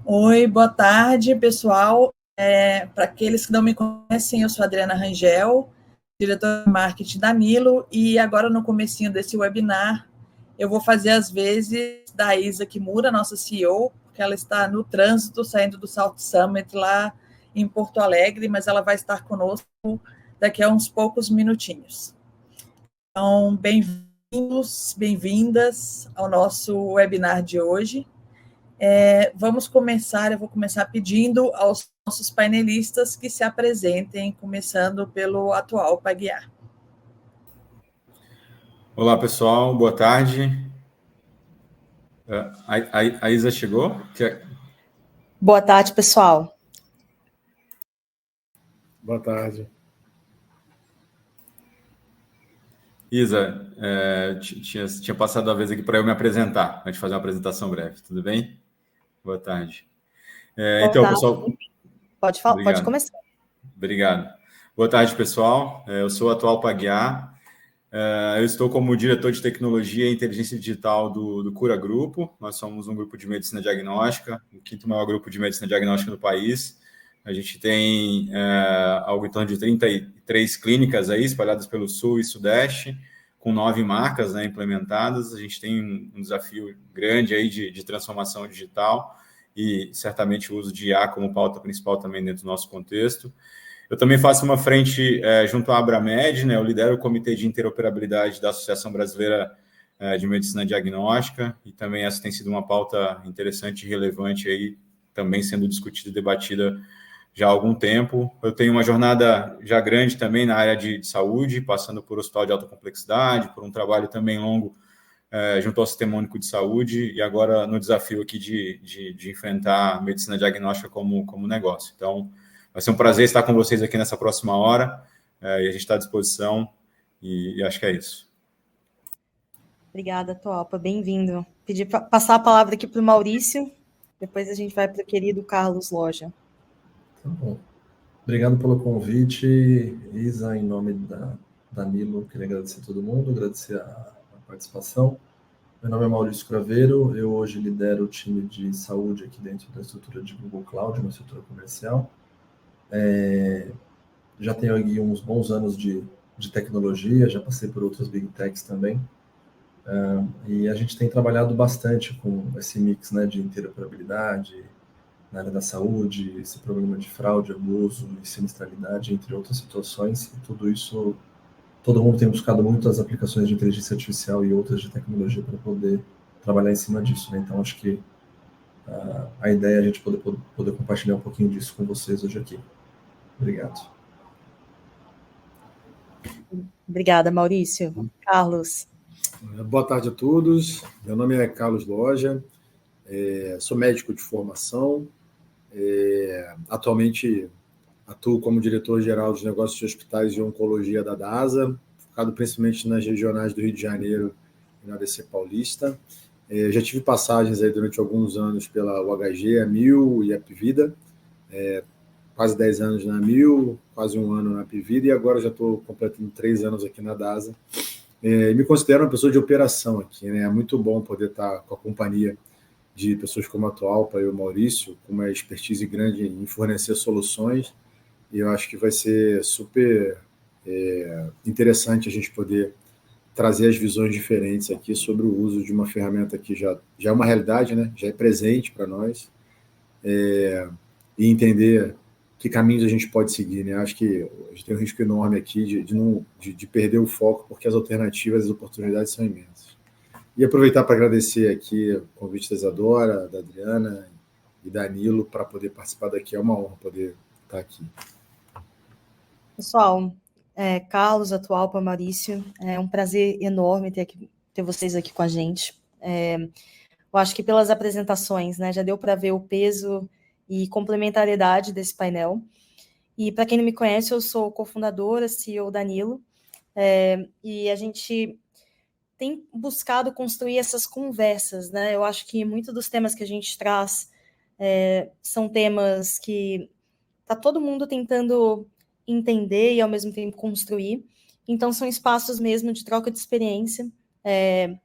Oi, boa tarde, pessoal. Para aqueles que não me conhecem, eu sou Adriana Rangel, diretora de marketing da Nilo, e agora no comecinho desse webinar, eu vou fazer as vezes da Isa Kimura, nossa CEO, porque ela está no trânsito, saindo do South Summit lá em Porto Alegre, mas ela vai estar conosco daqui a uns poucos minutinhos. Então, bem-vindos, bem-vindas ao nosso webinar de hoje. Vamos começar, eu vou começar pedindo aos nossos painelistas que se apresentem, começando pelo atual Paguiar. Olá, pessoal, boa tarde. A Isa chegou? Boa tarde, pessoal. Boa tarde. Isa, tinha passado a vez aqui para eu me apresentar, antes de fazer uma apresentação breve, tudo bem? Boa tarde. Então, pessoal... Pode falar, pode começar. Obrigado. Boa tarde, pessoal. Eu sou o atual Paguiar. Eu estou como diretor de tecnologia e inteligência digital do Cura Grupo. Nós somos um grupo de medicina diagnóstica, o quinto maior grupo de medicina diagnóstica do país. A gente tem algo em torno de 33 clínicas aí, espalhadas pelo Sul e Sudeste, com 9 marcas, né, implementadas. A gente tem um desafio grande aí de transformação digital e certamente o uso de IA como pauta principal também dentro do nosso contexto. Eu também faço uma frente junto à Abramed, né? Eu lidero o Comitê de Interoperabilidade da Associação Brasileira de Medicina Diagnóstica, e também essa tem sido uma pauta interessante e relevante aí, também sendo discutida e debatida já há algum tempo. Eu tenho uma jornada já grande também na área de saúde, passando por hospital de alta complexidade, por um trabalho também longo junto ao Sistema Único de Saúde, e agora no desafio aqui de enfrentar a medicina diagnóstica como negócio. Então, vai ser um prazer estar com vocês aqui nessa próxima hora, e a gente está à disposição, e acho que é isso. Obrigada, Toalpa, bem-vindo. Pedir para passar a palavra aqui para o Maurício, depois a gente vai para o querido Carlos Loja. Tá bom. Obrigado pelo convite, Isa, em nome da Nilo, queria agradecer a todo mundo, agradecer a participação. Meu nome é Maurício Craveiro, eu hoje lidero o time de saúde aqui dentro da estrutura de Google Cloud, uma estrutura comercial. Já tenho aqui uns bons anos de tecnologia, já passei por outras Big Techs também. E a gente tem trabalhado bastante com esse mix, né, de interoperabilidade na área da saúde, esse problema de fraude, abuso e sinistralidade, entre outras situações. E tudo isso, todo mundo tem buscado muito as aplicações de inteligência artificial e outras de tecnologia para poder trabalhar em cima disso, né? Então, acho que a ideia é a gente poder compartilhar um pouquinho disso com vocês hoje aqui. Obrigado. Obrigada, Maurício. Carlos. Boa tarde a todos. Meu nome é Carlos Loja, sou médico de formação, atualmente atuo como diretor-geral dos negócios de hospitais e oncologia da DASA, focado principalmente nas regionais do Rio de Janeiro e na ABC Paulista. Já tive passagens aí durante alguns anos pela UHG, a Mil e a Apvida, quase 10 anos na Mil, quase um ano na Apvida, e agora já estou completando 3 anos aqui na DASA. Me considero uma pessoa de operação aqui, né? É muito bom poder estar com a companhia de pessoas como a Toalpa e o Maurício, com uma expertise grande em fornecer soluções, e eu acho que vai ser super interessante a gente poder trazer as visões diferentes aqui sobre o uso de uma ferramenta que já é uma realidade, né? Já é presente para nós, e entender que caminhos a gente pode seguir, né? Acho que a gente tem um risco enorme aqui de perder o foco, porque as alternativas, as oportunidades são imensas. E aproveitar para agradecer aqui o convite da Isadora, da Adriana e da Nilo para poder participar daqui. É uma honra poder estar aqui. Pessoal, Carlos, Atualpa, Maurício, é um prazer enorme ter vocês aqui com a gente. Eu acho que pelas apresentações, né, já deu para ver o peso e complementariedade desse painel. E para quem não me conhece, eu sou cofundadora, CEO da Nilo, e a gente tem buscado construir essas conversas, né? Eu acho que muitos dos temas que a gente traz são temas que está todo mundo tentando entender e, ao mesmo tempo, construir. Então, são espaços mesmo de troca de experiência.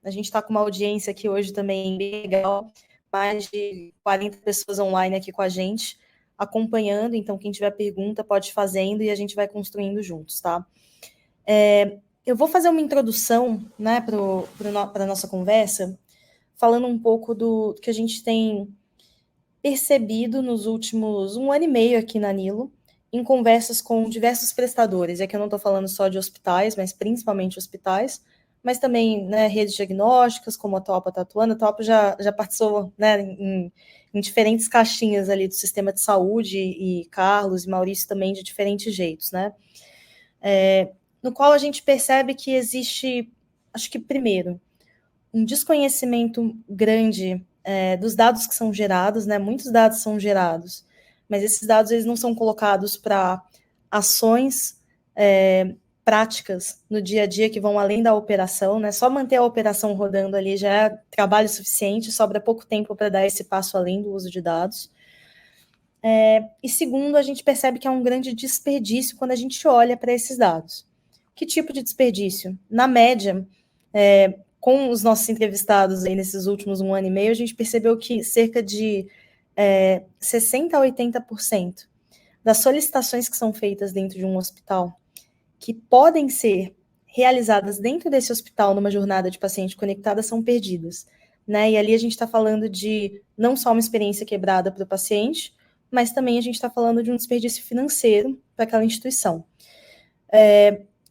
A gente está com uma audiência aqui hoje também bem legal, mais de 40 pessoas online aqui com a gente, acompanhando, então quem tiver pergunta pode ir fazendo e a gente vai construindo juntos, tá? Eu vou fazer uma introdução, né, para a nossa conversa, falando um pouco do que a gente tem percebido nos últimos 1 ano e meio aqui na Nilo, em conversas com diversos prestadores. E aqui eu não estou falando só de hospitais, mas principalmente hospitais, mas também, né, redes diagnósticas, como a Atualpa está atuando. A Atualpa já participou, né, em diferentes caixinhas ali do sistema de saúde, e Carlos e Maurício também de diferentes jeitos, né? No qual a gente percebe que existe, acho que primeiro, um desconhecimento grande dos dados que são gerados, né? Muitos dados são gerados, mas esses dados eles não são colocados para ações práticas no dia a dia que vão além da operação, né? Só manter a operação rodando ali já é trabalho suficiente, sobra pouco tempo para dar esse passo além do uso de dados. E segundo, a gente percebe que há um grande desperdício quando a gente olha para esses dados. Que tipo de desperdício? Na média, com os nossos entrevistados aí nesses últimos 1 ano e meio, a gente percebeu que cerca de 60% a 80% das solicitações que são feitas dentro de um hospital, que podem ser realizadas dentro desse hospital numa jornada de paciente conectada, são perdidas, né? E ali a gente está falando de não só uma experiência quebrada para o paciente, mas também a gente está falando de um desperdício financeiro para aquela instituição.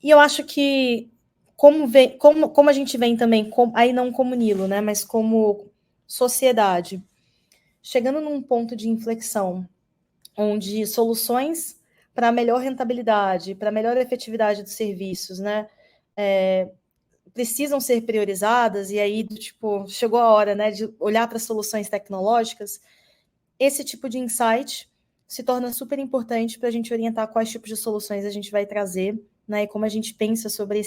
E eu acho que, como a gente vem também, aí não como Nilo, né, mas como sociedade, chegando num ponto de inflexão, onde soluções para melhor rentabilidade, para melhor efetividade dos serviços, né, precisam ser priorizadas, e aí, tipo, chegou a hora, né, de olhar para soluções tecnológicas. Esse tipo de insight se torna super importante para a gente orientar quais tipos de soluções a gente vai trazer, né, e como a gente pensa sobre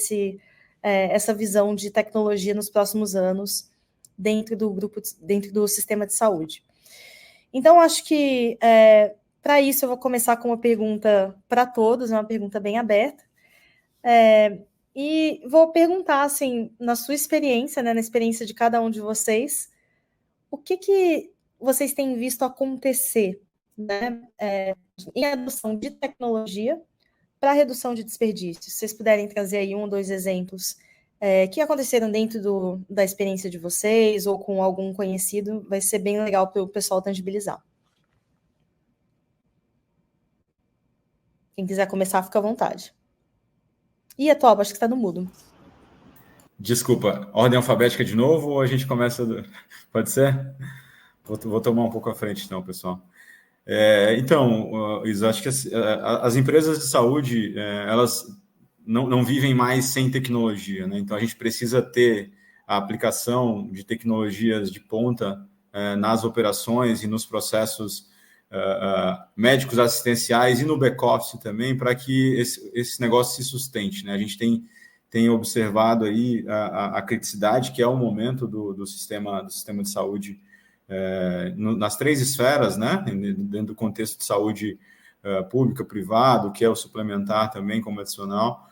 essa visão de tecnologia nos próximos anos dentro do sistema de saúde. Então, acho que para isso eu vou começar com uma pergunta para todos, uma pergunta bem aberta, e vou perguntar, assim, na sua experiência, né, na experiência de cada um de vocês, o que vocês têm visto acontecer, né, em adoção de tecnologia para a redução de desperdícios? Se vocês puderem trazer aí 1 ou 2 exemplos que aconteceram dentro da experiência de vocês ou com algum conhecido, vai ser bem legal para o pessoal tangibilizar. Quem quiser começar, fica à vontade. E Atualpa, acho que está no mudo. Desculpa, ordem alfabética de novo ou a gente começa... Pode ser? Vou tomar um pouco à frente, então, pessoal. Então, Isa, acho que as empresas de saúde, elas não vivem mais sem tecnologia, né? Então, a gente precisa ter a aplicação de tecnologias de ponta nas operações e nos processos médicos assistenciais e no back-office também, para que esse negócio se sustente, né? A gente tem observado aí a criticidade que é o momento do sistema de saúde nas 3 esferas, né? Dentro do contexto de saúde pública, privado, que é o suplementar também como adicional.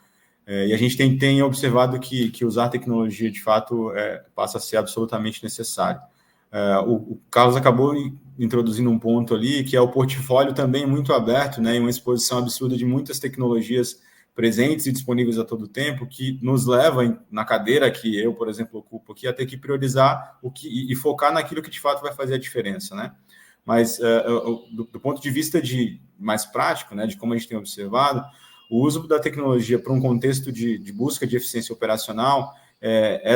E a gente tem observado que usar tecnologia, de fato, passa a ser absolutamente necessário. O Carlos acabou introduzindo um ponto ali, que é o portfólio também muito aberto, né, e uma exposição absurda de muitas tecnologias presentes e disponíveis a todo tempo, que nos leva na cadeira que eu, por exemplo, ocupo aqui, a ter que priorizar e focar naquilo que de fato vai fazer a diferença, né? Mas do ponto de vista mais prático, né, de como a gente tem observado, o uso da tecnologia para um contexto de busca de eficiência operacional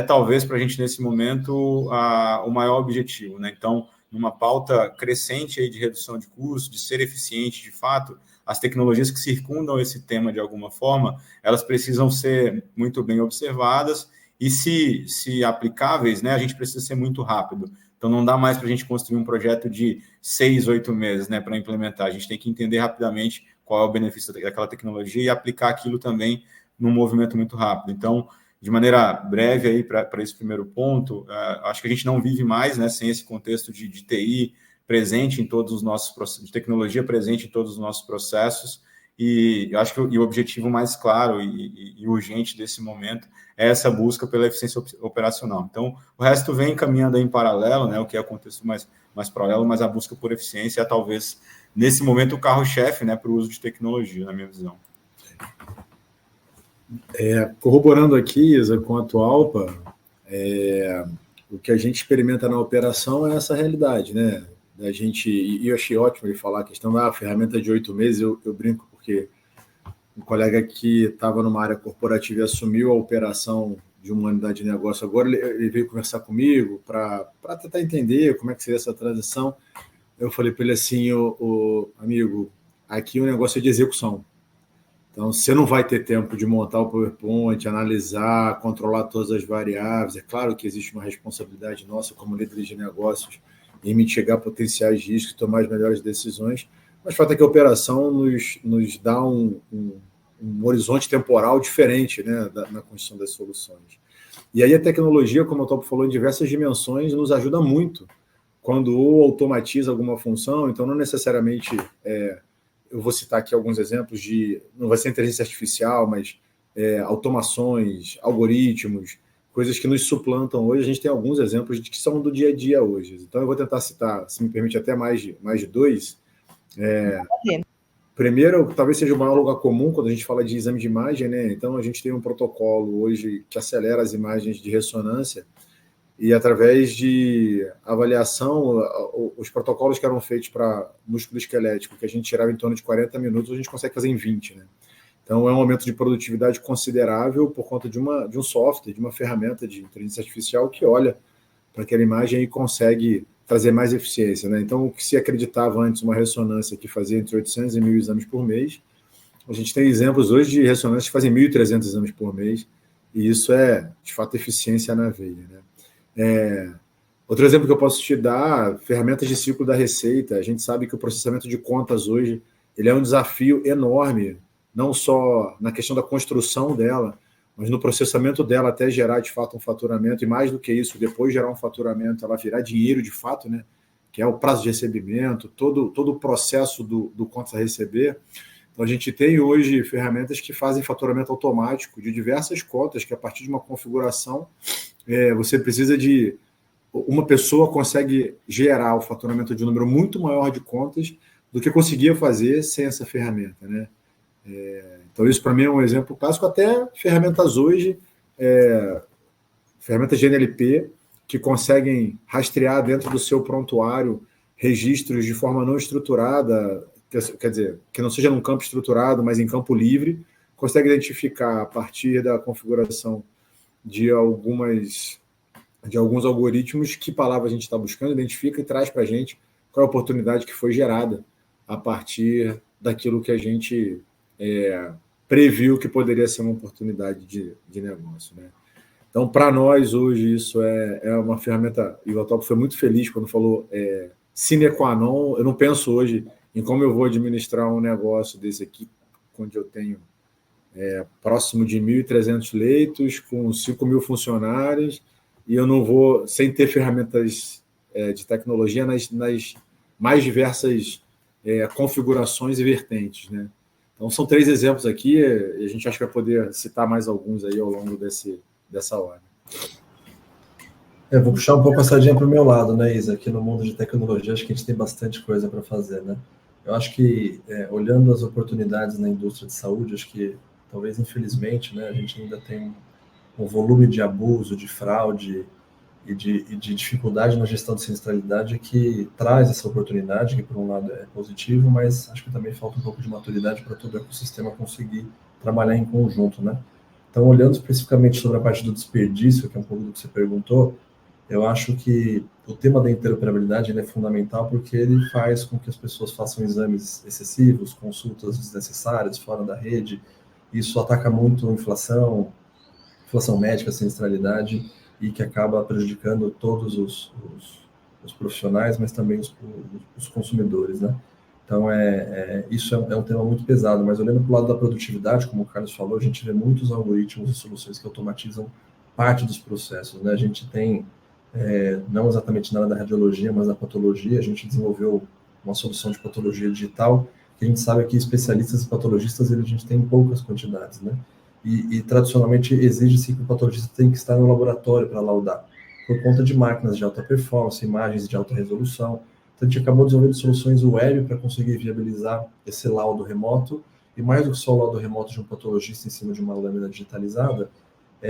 talvez para a gente nesse momento o maior objetivo, né? Então, numa pauta crescente aí de redução de custos, de ser eficiente de fato, as tecnologias que circundam esse tema de alguma forma, elas precisam ser muito bem observadas e, se aplicáveis, né, a gente precisa ser muito rápido. Então, não dá mais para a gente construir um projeto de 6, 8 meses, né, para implementar. A gente tem que entender rapidamente qual é o benefício daquela tecnologia e aplicar aquilo também num movimento muito rápido. Então, de maneira breve aí para esse primeiro ponto, acho que a gente não vive mais, né, sem esse contexto de TI presente em todos os nossos processos, de tecnologia presente em todos os nossos processos, E eu acho que o objetivo mais claro e urgente desse momento é essa busca pela eficiência operacional. Então, o resto vem caminhando aí em paralelo, né, o que é o contexto mais paralelo, mas a busca por eficiência é talvez, nesse momento, o carro-chefe, né, para o uso de tecnologia, na minha visão. Corroborando aqui, Isa, com a Atualpa, o que a gente experimenta na operação é essa realidade, né? Da gente, e eu achei ótimo ele falar a questão da ferramenta de 8 meses, eu brinco porque um colega que estava numa área corporativa e assumiu a operação de uma unidade de negócio agora, ele veio conversar comigo para tentar entender como é que seria essa transição. Eu falei para ele assim, amigo, aqui o negócio é de execução. Então, você não vai ter tempo de montar o PowerPoint, analisar, controlar todas as variáveis. É claro que existe uma responsabilidade nossa como líderes de negócios em mitigar potenciais riscos e tomar as melhores decisões, mas o fato é que a operação nos dá um horizonte temporal diferente, né, na construção das soluções. E aí a tecnologia, como o Topo falou, em diversas dimensões, nos ajuda muito quando automatiza alguma função. Então, não necessariamente... eu vou citar aqui alguns exemplos não vai ser inteligência artificial, mas automações, algoritmos, coisas que nos suplantam hoje. A gente tem alguns exemplos que são do dia a dia hoje. Então, eu vou tentar citar, se me permite, até mais de dois. Primeiro, talvez seja o maior lugar comum quando a gente fala de exame de imagem, né? Então, a gente tem um protocolo hoje que acelera as imagens de ressonância e, através de avaliação, os protocolos que eram feitos para músculo esquelético, que a gente tirava em torno de 40 minutos, a gente consegue fazer em 20, né? Então, é um aumento de produtividade considerável por conta de um software, de uma ferramenta de inteligência artificial que olha para aquela imagem e consegue trazer mais eficiência, né? Então, o que se acreditava antes, uma ressonância que fazia entre 800 e 1.000 exames por mês, a gente tem exemplos hoje de ressonâncias que fazem 1.300 exames por mês, e isso é, de fato, eficiência na veia, né? Outro exemplo que eu posso te dar, ferramentas de ciclo da receita. A gente sabe que o processamento de contas hoje ele é um desafio enorme, não só na questão da construção dela, mas no processamento dela até gerar, de fato, um faturamento, e mais do que isso, depois de gerar um faturamento, ela virar dinheiro de fato, né? Que é o prazo de recebimento, todo o processo do contas a receber. Então, a gente tem hoje ferramentas que fazem faturamento automático de diversas contas, que a partir de uma configuração, você precisa de... Uma pessoa consegue gerar o faturamento de um número muito maior de contas do que conseguia fazer sem essa ferramenta, né? Então, isso para mim é um exemplo clássico. Até ferramentas hoje, ferramentas de NLP, que conseguem rastrear dentro do seu prontuário registros de forma não estruturada, quer dizer, que não seja num campo estruturado, mas em campo livre, consegue identificar a partir da configuração de alguns algoritmos que palavra a gente está buscando, identifica e traz para a gente qual é a oportunidade que foi gerada a partir daquilo que a gente previu que poderia ser uma oportunidade de negócio, né? Então, para nós, hoje, isso é uma ferramenta, e o Atualpa foi muito feliz quando falou sine qua non. Eu não penso hoje em como eu vou administrar um negócio desse aqui, onde eu tenho próximo de 1.300 leitos, com 5.000 funcionários, e eu não vou, sem ter ferramentas de tecnologia nas mais diversas configurações e vertentes, né? Então, são 3 exemplos aqui, e a gente acha que vai poder citar mais alguns aí ao longo dessa hora. Vou puxar um pouco a sardinha para o meu lado, né, Isa? Aqui no mundo de tecnologia, acho que a gente tem bastante coisa para fazer, né? Eu acho que, olhando as oportunidades na indústria de saúde, acho que, talvez, infelizmente, né, a gente ainda tem um volume de abuso, de fraude e de dificuldade na gestão de sinistralidade que traz essa oportunidade, que por um lado é positivo, mas acho que também falta um pouco de maturidade para todo o ecossistema conseguir trabalhar em conjunto, né? Então, olhando especificamente sobre a parte do desperdício, que é um pouco do que você perguntou, eu acho que o tema da interoperabilidade ele é fundamental porque ele faz com que as pessoas façam exames excessivos, consultas desnecessárias, fora da rede. Isso ataca muito a inflação médica, sinistralidade, e que acaba prejudicando todos os profissionais, mas também os consumidores, né? Então, isso é um tema muito pesado, mas olhando para o lado da produtividade, como o Carlos falou, a gente vê muitos algoritmos e soluções que automatizam parte dos processos, né? A gente tem, não exatamente na área da radiologia, mas na patologia, a gente desenvolveu uma solução de patologia digital que a gente sabe que especialistas e patologistas a gente tem em poucas quantidades, né? E tradicionalmente exige-se que o patologista tem que estar no laboratório para laudar, por conta de máquinas de alta performance, imagens de alta resolução. Então, a gente acabou desenvolvendo soluções web para conseguir viabilizar esse laudo remoto, e mais do que só o laudo remoto de um patologista em cima de uma lâmina digitalizada,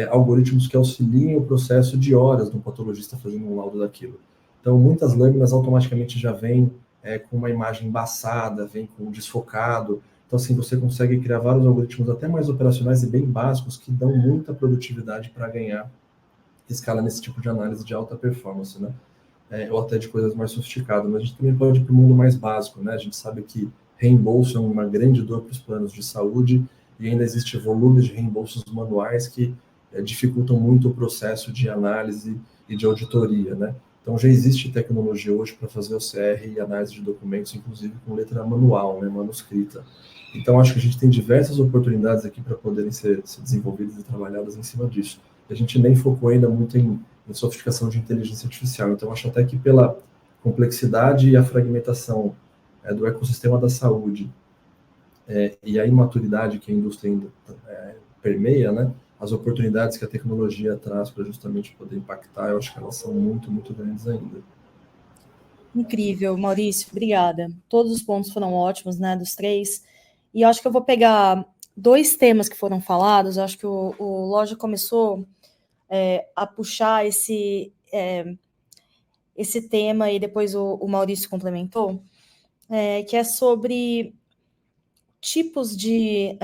algoritmos que auxiliem o processo de horas de um patologista fazendo um laudo daquilo. Então, muitas lâminas automaticamente já vêm com uma imagem embaçada, vem com desfocado. Então, assim, você consegue criar vários algoritmos até mais operacionais e bem básicos que dão muita produtividade para ganhar escala nesse tipo de análise de alta performance, né? Ou até de coisas mais sofisticadas. Mas a gente também pode ir para o mundo mais básico, né? A gente sabe que reembolso é uma grande dor para os planos de saúde e ainda existe volumes de reembolsos manuais que dificultam muito o processo de análise e de auditoria, né? Então, já existe tecnologia hoje para fazer OCR e análise de documentos, inclusive com letra manual, né, manuscrita. Então, acho que a gente tem diversas oportunidades aqui para poderem ser desenvolvidas e trabalhadas em cima disso. A gente nem focou ainda muito em sofisticação de inteligência artificial. Então, acho até que pela complexidade e a fragmentação do ecossistema da saúde e a imaturidade que a indústria ainda permeia, né, as oportunidades que a tecnologia traz para justamente poder impactar, eu acho que elas são muito, muito grandes ainda. Incrível, Maurício, obrigada. Todos os pontos foram ótimos, né, dos três. E eu acho que eu vou pegar 2 temas que foram falados. Eu acho que o Loja começou a puxar esse tema e depois o Maurício complementou, que é sobre tipos de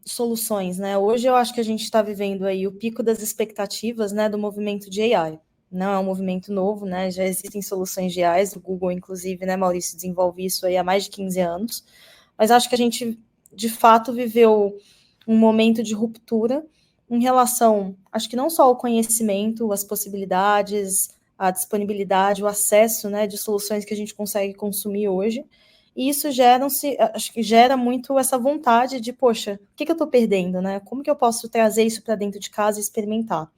soluções, né? Hoje eu acho que a gente está vivendo aí o pico das expectativas, né, do movimento de AI. Não é um movimento novo, né? Já existem soluções de AI, o Google, inclusive, né, Maurício, desenvolve isso aí há mais de 15 anos. Mas acho que a gente, de fato, viveu um momento de ruptura em relação, acho que não só ao conhecimento, as possibilidades, a disponibilidade, o acesso, né, de soluções que a gente consegue consumir hoje. E isso acho que gera muito essa vontade de, poxa, o que eu estou perdendo, né? Como que eu posso trazer isso para dentro de casa e experimentar?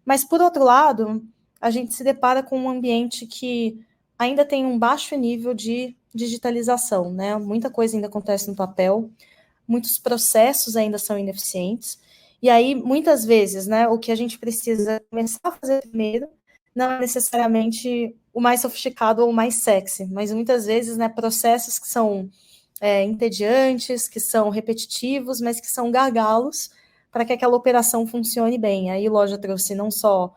Mas, por outro lado, a gente se depara com um ambiente que ainda tem um baixo nível de digitalização, né? Muita coisa ainda acontece no papel, muitos processos ainda são ineficientes, e aí, muitas vezes, né, o que a gente precisa começar a fazer primeiro não é necessariamente o mais sofisticado ou o mais sexy, mas muitas vezes, né, processos que são entediantes, que são repetitivos, mas que são gargalos para que aquela operação funcione bem. Aí o Loja trouxe não só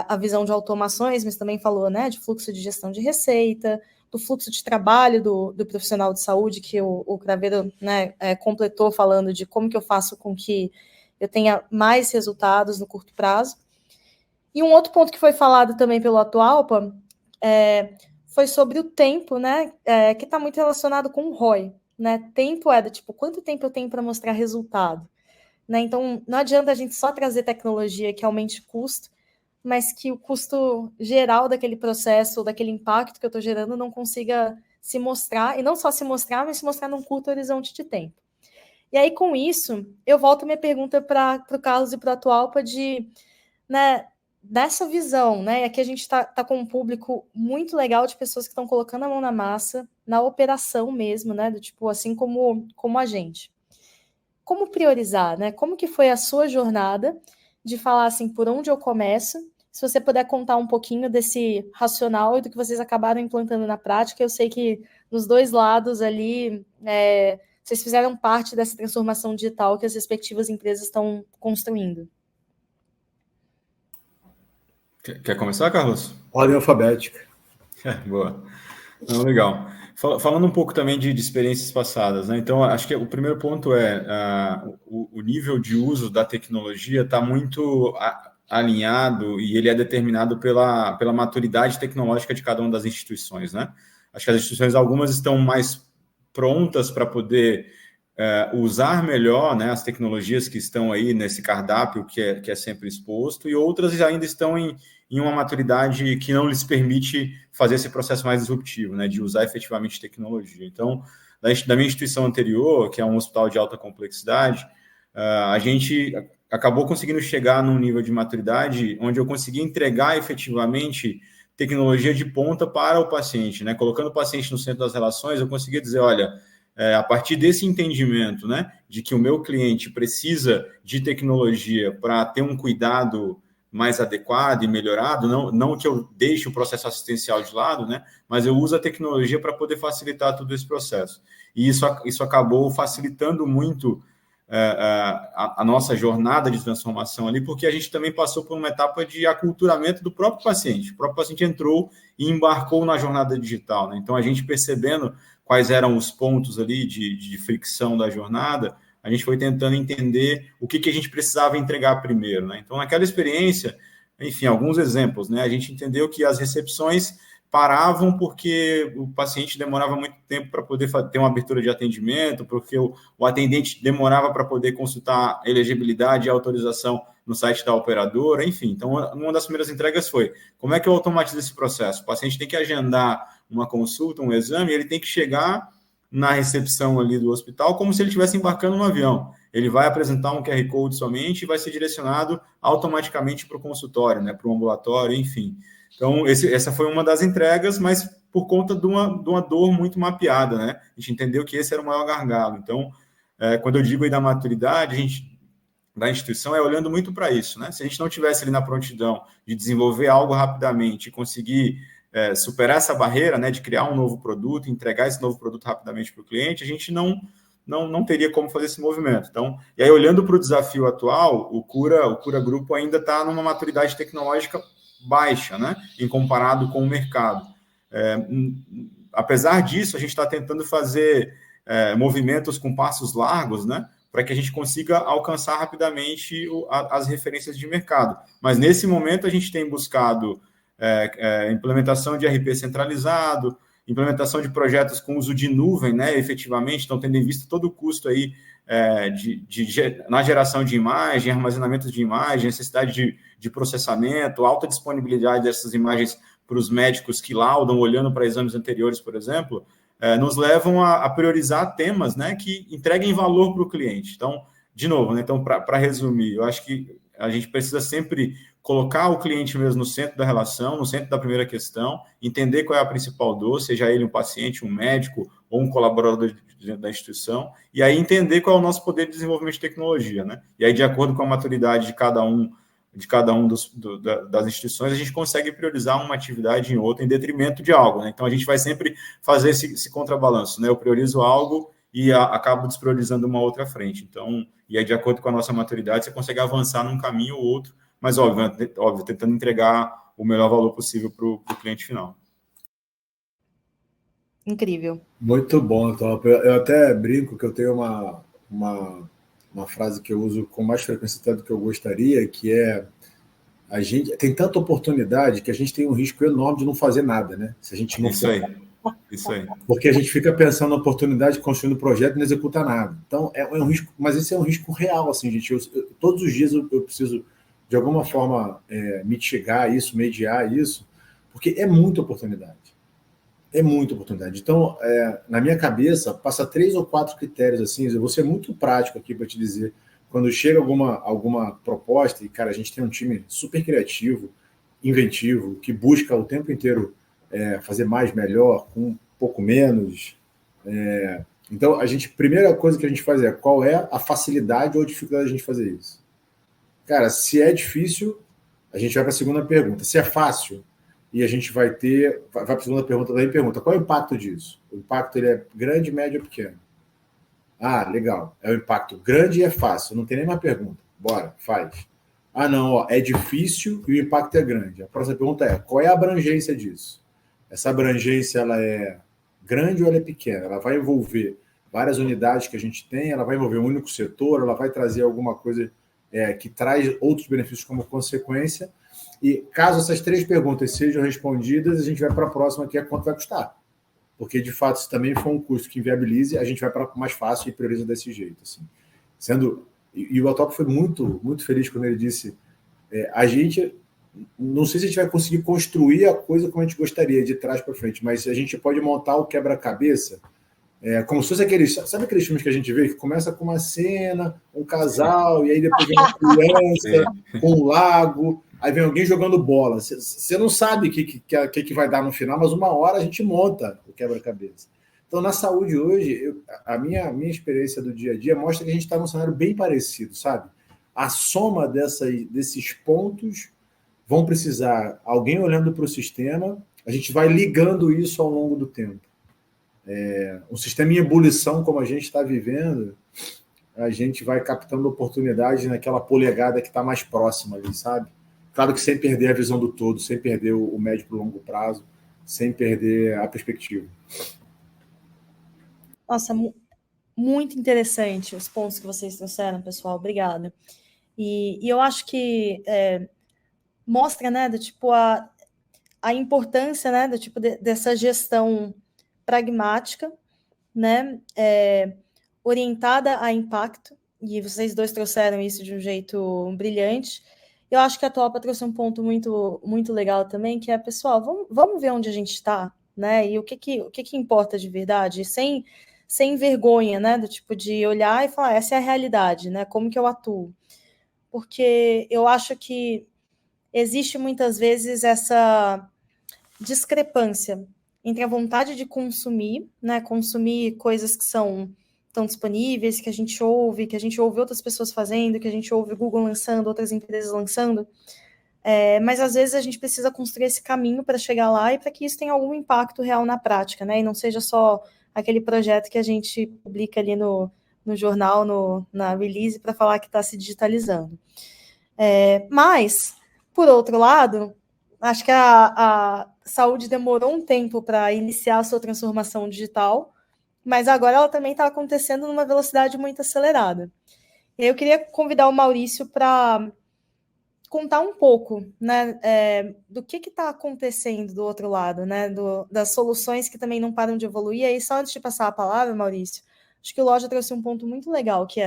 a visão de automações, mas também falou, né, de fluxo de gestão de receita, do fluxo de trabalho do profissional de saúde, que o Craveiro, né, completou falando de como que eu faço com que eu tenha mais resultados no curto prazo. E um outro ponto que foi falado também pelo Atualpa foi sobre o tempo, né, que está muito relacionado com o ROI. Né? Tempo do tipo, quanto tempo eu tenho para mostrar resultado? Né? Então, não adianta a gente só trazer tecnologia que aumente o custo, mas que o custo geral daquele processo, daquele impacto que eu estou gerando, não consiga se mostrar, e não só se mostrar, mas se mostrar num curto horizonte de tempo. E aí, com isso, eu volto a minha pergunta para o Carlos e para o Atualpa de, né, dessa visão, né? Aqui a gente está com um público muito legal de pessoas que estão colocando a mão na massa, na operação mesmo, né? Do tipo, assim como a gente. Como priorizar, né? Como que foi a sua jornada de falar assim, por onde eu começo? Se você puder contar um pouquinho desse racional e do que vocês acabaram implantando na prática, eu sei que nos 2 lados ali, vocês fizeram parte dessa transformação digital que as respectivas empresas estão construindo. Quer começar, Carlos? Ordem alfabética. Boa. Não, legal. Falando um pouco também de experiências passadas, né? Então, acho que o primeiro ponto é o nível de uso da tecnologia está muito alinhado e ele é determinado pela maturidade tecnológica de cada uma das instituições, né? Acho que as instituições, algumas estão mais prontas para poder usar melhor, né, as tecnologias que estão aí nesse cardápio que é sempre exposto, e outras ainda estão em uma maturidade que não lhes permite fazer esse processo mais disruptivo, né, de usar efetivamente tecnologia. Então, da minha instituição anterior, que é um hospital de alta complexidade, a gente acabou conseguindo chegar num nível de maturidade onde eu consegui entregar efetivamente tecnologia de ponta para o paciente, né, colocando o paciente no centro das relações, eu consegui dizer, olha, a partir desse entendimento, né, de que o meu cliente precisa de tecnologia para ter um cuidado mais adequado e melhorado, não que eu deixe o processo assistencial de lado, né, mas eu uso a tecnologia para poder facilitar todo esse processo. E isso acabou facilitando muito a nossa jornada de transformação ali, porque a gente também passou por uma etapa de aculturamento do próprio paciente. O próprio paciente entrou e embarcou na jornada digital, né? Então, a gente percebendo quais eram os pontos ali de fricção da jornada, a gente foi tentando entender o que a gente precisava entregar primeiro, né? Então, naquela experiência, enfim, alguns exemplos, né? A gente entendeu que as recepções paravam porque o paciente demorava muito tempo para poder ter uma abertura de atendimento, porque o atendente demorava para poder consultar elegibilidade e autorização no site da operadora, enfim. Então, uma das primeiras entregas foi, como é que eu automatizo esse processo? O paciente tem que agendar uma consulta, um exame, ele tem que chegar na recepção ali do hospital como se ele estivesse embarcando no avião. Ele vai apresentar um QR Code somente e vai ser direcionado automaticamente para o consultório, né, para o ambulatório, enfim. Então, essa foi uma das entregas, mas por conta de uma dor muito mapeada, né? A gente entendeu que esse era o maior gargalo. Então, quando eu digo aí da maturidade, da instituição, é olhando muito para isso, né? Se a gente não tivesse ali na prontidão de desenvolver algo rapidamente e conseguir superar essa barreira, né, de criar um novo produto, entregar esse novo produto rapidamente para o cliente, a gente não teria como fazer esse movimento. Então, e aí, olhando para o desafio atual, o Cura Grupo ainda está numa maturidade tecnológica baixa, né, em comparado com o mercado. Apesar disso, a gente está tentando fazer movimentos com passos largos, né, para que a gente consiga alcançar rapidamente as referências de mercado. Mas, nesse momento, a gente tem buscado implementação de ERP centralizado, implementação de projetos com uso de nuvem, né, efetivamente, estão tendo em vista todo o custo aí na geração de imagem, armazenamento de imagem, necessidade de processamento, alta disponibilidade dessas imagens para os médicos que laudam, olhando para exames anteriores, por exemplo, nos levam a priorizar temas, né, que entreguem valor para o cliente. Então, de novo, né, então, para resumir, eu acho que a gente precisa sempre colocar o cliente mesmo no centro da relação, no centro da primeira questão, entender qual é a principal dor, seja ele um paciente, um médico ou um colaborador da instituição, e aí entender qual é o nosso poder de desenvolvimento de tecnologia, né? E aí, de acordo com a maturidade de cada um das instituições, a gente consegue priorizar uma atividade em outra em detrimento de algo, né? Então, a gente vai sempre fazer esse contrabalanço, né? Eu priorizo algo e acabo despriorizando uma outra frente. Então, e aí, de acordo com a nossa maturidade, você consegue avançar num caminho ou outro, mas, óbvio, tentando entregar o melhor valor possível para o cliente final. Incrível. Muito bom, Top. Eu até brinco que eu tenho uma frase que eu uso com mais frequência até do que eu gostaria, que é: a gente tem tanta oportunidade que a gente tem um risco enorme de não fazer nada, né? Se a gente não Isso aí. Porque a gente fica pensando na oportunidade, construindo projeto e não executa nada. Então, é um risco, mas esse é um risco real, assim, gente. Todos os dias eu preciso, de alguma forma, mitigar isso, mediar isso, porque é muita oportunidade. É muita oportunidade. Então, na minha cabeça, passa 3 ou 4 critérios, assim, eu vou ser muito prático aqui para te dizer, quando chega alguma proposta, e, cara, a gente tem um time super criativo, inventivo, que busca o tempo inteiro fazer mais, melhor, com um pouco menos. Então, primeira coisa que a gente faz qual é a facilidade ou a dificuldade de a gente fazer isso? Cara, se é difícil, a gente vai para a segunda pergunta. Se é fácil, e a gente vai para a segunda pergunta, daí pergunta, qual é o impacto disso? O impacto ele é grande, médio ou pequeno? Ah, legal. É o impacto grande e é fácil. Não tem nem mais pergunta. Bora, faz. Ah, não, é difícil e o impacto é grande. A próxima pergunta é, qual é a abrangência disso? Essa abrangência, ela é grande ou ela é pequena? Ela vai envolver várias unidades que a gente tem, ela vai envolver um único setor, ela vai trazer alguma coisa que traz outros benefícios como consequência. E caso essas 3 perguntas sejam respondidas, a gente vai para a próxima, que é quanto vai custar. Porque, de fato, se também for um custo que inviabilize, a gente vai para mais fácil e prioriza desse jeito. Assim. E o Atop foi muito, muito feliz quando ele disse, a gente, não sei se a gente vai conseguir construir a coisa como a gente gostaria, de trás para frente, mas a gente pode montar o quebra-cabeça, como se fosse sabe aqueles filmes que a gente vê, que começa com uma cena, um casal, e aí depois vem uma criança, com um lago, aí vem alguém jogando bola. Você não sabe o que vai dar no final, mas uma hora a gente monta o quebra-cabeça. Então, na saúde hoje, a minha experiência do dia a dia mostra que a gente está num cenário bem parecido, sabe? A soma desses pontos vão precisar alguém olhando para o sistema, a gente vai ligando isso ao longo do tempo. Um sistema em ebulição, como a gente está vivendo, a gente vai captando oportunidades naquela polegada que está mais próxima ali, sabe? Claro que sem perder a visão do todo, sem perder o médio para o longo prazo, sem perder a perspectiva. Nossa, muito interessante os pontos que vocês trouxeram, pessoal. Obrigada. E eu acho que mostra, né, a importância, né, dessa gestão pragmática, né, orientada a impacto, e vocês dois trouxeram isso de um jeito brilhante. Eu acho que a Atualpa trouxe um ponto muito, muito legal também, que é, pessoal, vamos ver onde a gente está, né, e o que importa de verdade, sem vergonha, né, de olhar e falar, essa é a realidade, né, como que eu atuo. Porque eu acho que existe muitas vezes essa discrepância entre a vontade de consumir, né, consumir coisas que estão disponíveis, que a gente ouve outras pessoas fazendo, que a gente ouve o Google lançando, outras empresas lançando, mas às vezes a gente precisa construir esse caminho para chegar lá e para que isso tenha algum impacto real na prática, né, e não seja só aquele projeto que a gente publica ali no jornal, na release, para falar que está se digitalizando. Mas, por outro lado, acho que a saúde demorou um tempo para iniciar a sua transformação digital, mas agora ela também está acontecendo numa velocidade muito acelerada. E eu queria convidar o Maurício para contar um pouco, né, do que está acontecendo do outro lado, né, das soluções que também não param de evoluir. E aí, só antes de passar a palavra, Maurício, acho que o Loja trouxe um ponto muito legal, que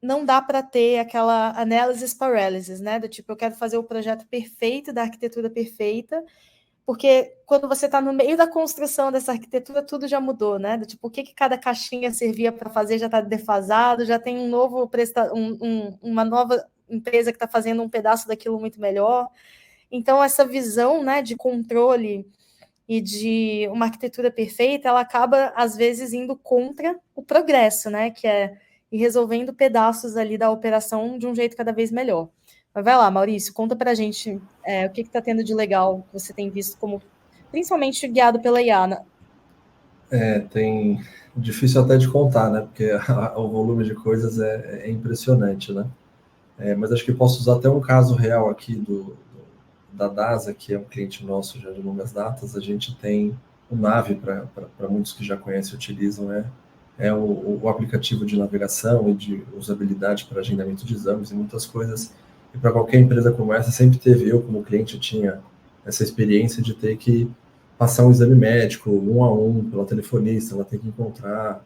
não dá para ter aquela analysis paralysis, né, do tipo, eu quero fazer o projeto perfeito, da arquitetura perfeita, porque quando você está no meio da construção dessa arquitetura, tudo já mudou, né, do tipo, o que cada caixinha servia para fazer já está defasado, já tem uma nova empresa que está fazendo um pedaço daquilo muito melhor. Então, essa visão, né, de controle e de uma arquitetura perfeita, ela acaba, às vezes, indo contra o progresso, né, que é ir resolvendo pedaços ali da operação de um jeito cada vez melhor. Mas vai lá, Maurício, conta pra gente o que está tendo de legal que você tem visto, como principalmente guiado pela IA, né? Tem difícil até de contar, né, porque o volume de coisas é impressionante, né, mas acho que posso usar até um caso real aqui da DASA, que é um cliente nosso já de longas datas. A gente tem o Nave, para muitos que já conhecem e utilizam, o aplicativo de navegação e de usabilidade para agendamento de exames e muitas coisas. E para qualquer empresa como essa, sempre teve, eu como cliente, tinha essa experiência de ter que passar um exame médico, 1 a 1, pela telefonista, ela tem que encontrar.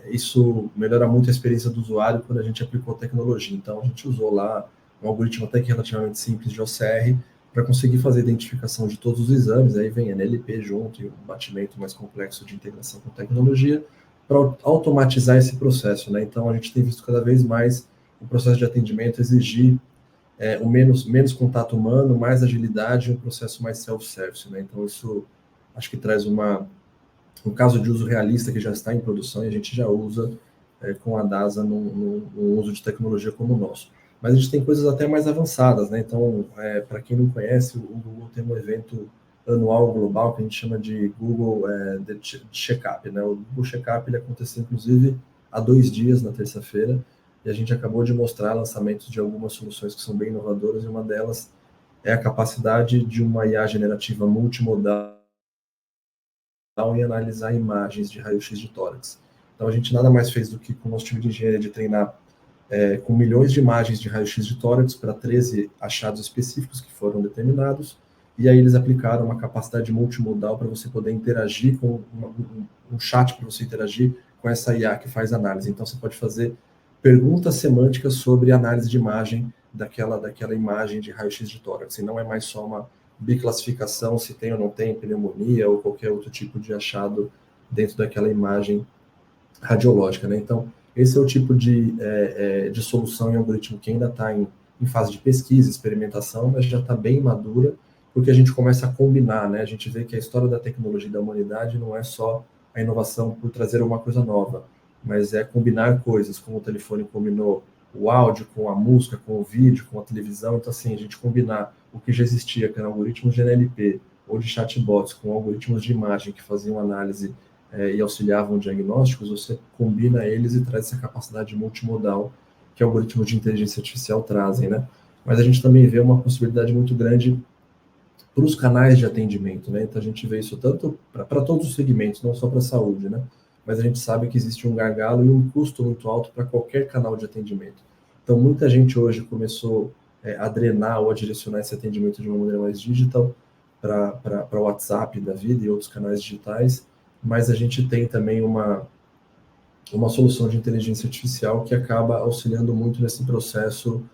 Isso melhora muito a experiência do usuário quando a gente aplicou tecnologia. Então, a gente usou lá um algoritmo até que relativamente simples de OCR para conseguir fazer a identificação de todos os exames. Aí vem a NLP junto e um batimento mais complexo de integração com tecnologia para automatizar esse processo, né? Então, a gente tem visto cada vez mais o processo de atendimento exigir o menos contato humano, mais agilidade e um processo mais self-service, né? Então, isso acho que traz um caso de uso realista que já está em produção e a gente já usa com a DASA no uso de tecnologia como o nosso. Mas a gente tem coisas até mais avançadas, né? Então, para quem não conhece, o Google tem um evento anual global que a gente chama de Google Checkup, né? O Google Checkup ele aconteceu, inclusive, há 2 dias, na terça-feira, e a gente acabou de mostrar lançamentos de algumas soluções que são bem inovadoras, e uma delas é a capacidade de uma IA generativa multimodal em analisar imagens de raio-x de tórax. Então, a gente nada mais fez do que, com o nosso time de engenharia, de treinar com milhões de imagens de raio-x de tórax para 13 achados específicos que foram determinados, e aí eles aplicaram uma capacidade multimodal para você poder interagir com um chat, para você interagir com essa IA que faz análise. Então, você pode fazer perguntas semânticas sobre análise de imagem daquela imagem de raio-x de tórax, e não é mais só uma biclassificação se tem ou não tem pneumonia ou qualquer outro tipo de achado dentro daquela imagem radiológica, né? Então, esse é o tipo de solução em algoritmo que ainda está em fase de pesquisa, experimentação, mas já está bem madura, porque a gente começa a combinar, né? A gente vê que a história da tecnologia e da humanidade não é só a inovação por trazer alguma coisa nova, mas é combinar coisas, como o telefone combinou o áudio com a música, com o vídeo, com a televisão. Então, assim, a gente combinar o que já existia, que eram algoritmos de NLP ou de chatbots, com algoritmos de imagem que faziam análise e auxiliavam diagnósticos, você combina eles e traz essa capacidade multimodal que algoritmos de inteligência artificial trazem, né? Mas a gente também vê uma possibilidade muito grande para os canais de atendimento, né? Então a gente vê isso tanto para todos os segmentos, não só para a saúde, né? Mas a gente sabe que existe um gargalo e um custo muito alto para qualquer canal de atendimento. Então muita gente hoje começou a drenar ou a direcionar esse atendimento de uma maneira mais digital para o WhatsApp da vida e outros canais digitais, mas a gente tem também uma solução de inteligência artificial que acaba auxiliando muito nesse processo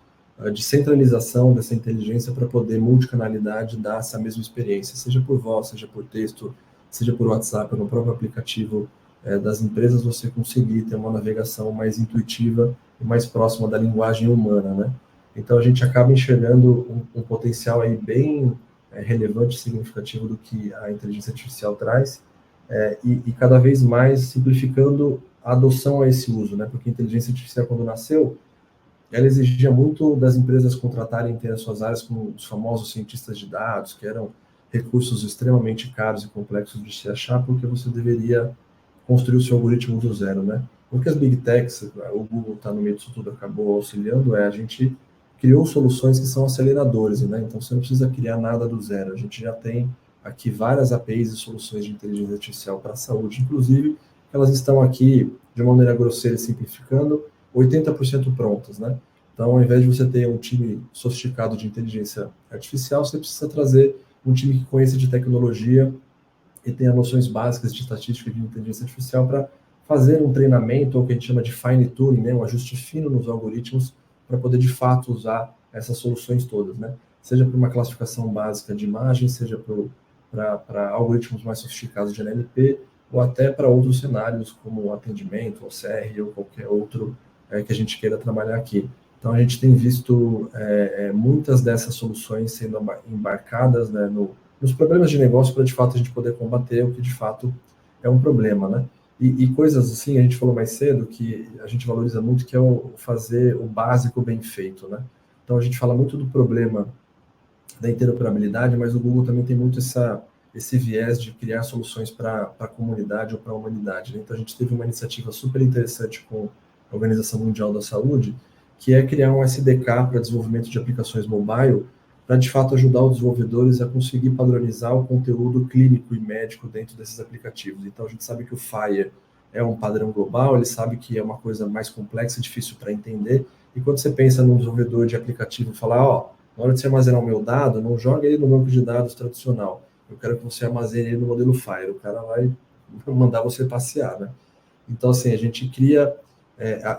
de centralização dessa inteligência para poder multicanalidade dar essa mesma experiência, seja por voz, seja por texto, seja por WhatsApp, no próprio aplicativo das empresas, você conseguir ter uma navegação mais intuitiva e mais próxima da linguagem humana, né? Então a gente acaba enxergando um potencial aí bem relevante e significativo do que a inteligência artificial traz, e cada vez mais simplificando a adoção a esse uso, né? Porque a inteligência artificial, quando nasceu, ela exigia muito das empresas contratarem ter as suas áreas com os famosos cientistas de dados, que eram recursos extremamente caros e complexos de se achar, porque você deveria construir o seu algoritmo do zero, né? O que as Big Techs, o Google está no meio disso tudo, acabou auxiliando, a gente criou soluções que são aceleradores, né? Então você não precisa criar nada do zero, a gente já tem aqui várias APIs e soluções de inteligência artificial para a saúde, inclusive elas estão aqui, de uma maneira grosseira e simplificando, 80% prontas, né? Então, ao invés de você ter um time sofisticado de inteligência artificial, você precisa trazer um time que conheça de tecnologia e tenha noções básicas de estatística e de inteligência artificial para fazer um treinamento, ou o que a gente chama de fine tuning, né? Um ajuste fino nos algoritmos, para poder, de fato, usar essas soluções todas, né? Seja para uma classificação básica de imagem, seja para algoritmos mais sofisticados de NLP, ou até para outros cenários, como atendimento, ou CR, ou qualquer outro que a gente queira trabalhar aqui. Então, a gente tem visto muitas dessas soluções sendo embarcadas, né, nos problemas de negócio para, de fato, a gente poder combater o que, de fato, é um problema, né? E coisas assim, a gente falou mais cedo, que a gente valoriza muito, que é o fazer o básico bem feito, né? Então, a gente fala muito do problema da interoperabilidade, mas o Google também tem muito esse viés de criar soluções para a comunidade ou para a humanidade, né? Então, a gente teve uma iniciativa super interessante com a Organização Mundial da Saúde, que é criar um SDK para desenvolvimento de aplicações mobile, para, de fato, ajudar os desenvolvedores a conseguir padronizar o conteúdo clínico e médico dentro desses aplicativos. Então, a gente sabe que o FHIR é um padrão global, ele sabe que é uma coisa mais complexa e difícil para entender, e quando você pensa num desenvolvedor de aplicativo e falar, na hora de você armazenar o meu dado, não joga ele no banco de dados tradicional, eu quero que você armazene ele no modelo FHIR, o cara vai mandar você passear, né? Então, assim, a gente cria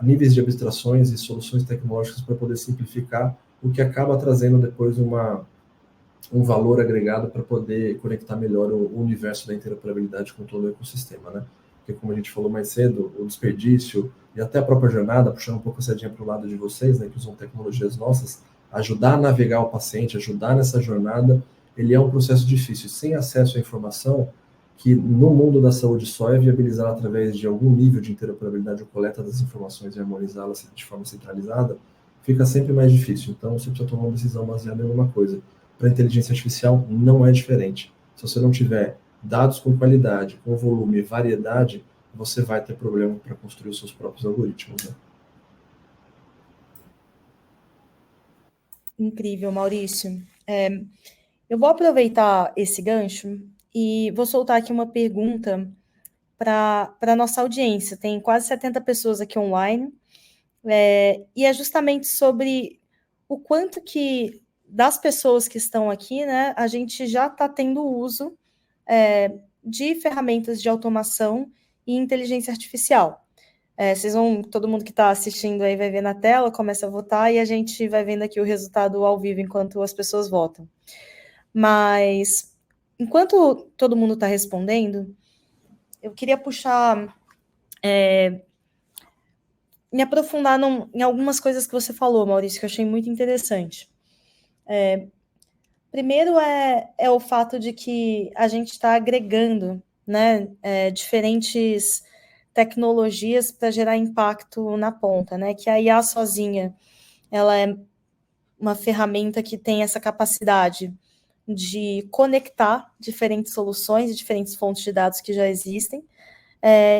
níveis de abstrações e soluções tecnológicas para poder simplificar, o que acaba trazendo depois um valor agregado para poder conectar melhor o universo da interoperabilidade com todo o ecossistema, né? Porque, como a gente falou mais cedo, o desperdício e até a própria jornada, puxando um pouco a sardinha para o lado de vocês, né, que usam tecnologias nossas, ajudar a navegar o paciente, ajudar nessa jornada, ele é um processo difícil. Sem acesso à informação, que no mundo da saúde só é viabilizar através de algum nível de interoperabilidade ou coleta das informações e harmonizá-las de forma centralizada, fica sempre mais difícil. Então, você precisa tomar uma decisão baseada em alguma coisa. Para a inteligência artificial, não é diferente. Se você não tiver dados com qualidade, com volume e variedade, você vai ter problema para construir os seus próprios algoritmos, né? Incrível, Maurício. Eu vou aproveitar esse gancho e vou soltar aqui uma pergunta para a nossa audiência. Tem quase 70 pessoas aqui online, e é justamente sobre o quanto que das pessoas que estão aqui, né, a gente já está tendo uso de ferramentas de automação e inteligência artificial. Todo mundo que está assistindo aí vai ver na tela, começa a votar e a gente vai vendo aqui o resultado ao vivo enquanto as pessoas votam. Mas, enquanto todo mundo está respondendo, eu queria puxar, me aprofundar em algumas coisas que você falou, Maurício, que eu achei muito interessante. Primeiro é o fato de que a gente está agregando, né, diferentes tecnologias para gerar impacto na ponta, né? Que a IA sozinha, ela é uma ferramenta que tem essa capacidade de conectar diferentes soluções e diferentes fontes de dados que já existem,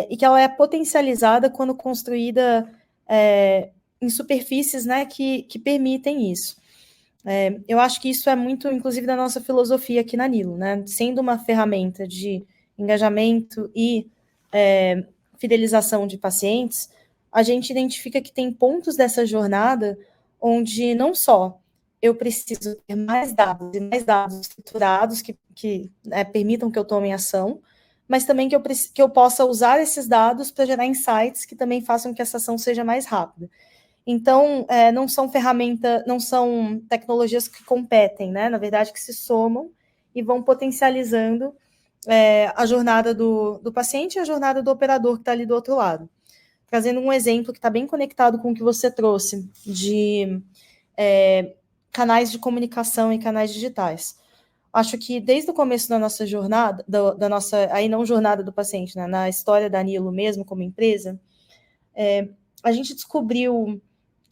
e que ela é potencializada quando construída em superfícies, né, que permitem isso. Eu acho que isso é muito, inclusive, da nossa filosofia aqui na Nilo, né? Sendo uma ferramenta de engajamento e fidelização de pacientes, a gente identifica que tem pontos dessa jornada onde não só eu preciso ter mais dados e mais dados estruturados que permitam que eu tome ação, mas também que eu possa usar esses dados para gerar insights que também façam que essa ação seja mais rápida. Então, não são não são tecnologias que competem, né? Na verdade, que se somam e vão potencializando a jornada do paciente e a jornada do operador que está ali do outro lado. Trazendo um exemplo que está bem conectado com o que você trouxe de canais de comunicação e canais digitais. Acho que desde o começo da nossa jornada, aí não jornada do paciente, né? Na história da Nilo mesmo, como empresa, a gente descobriu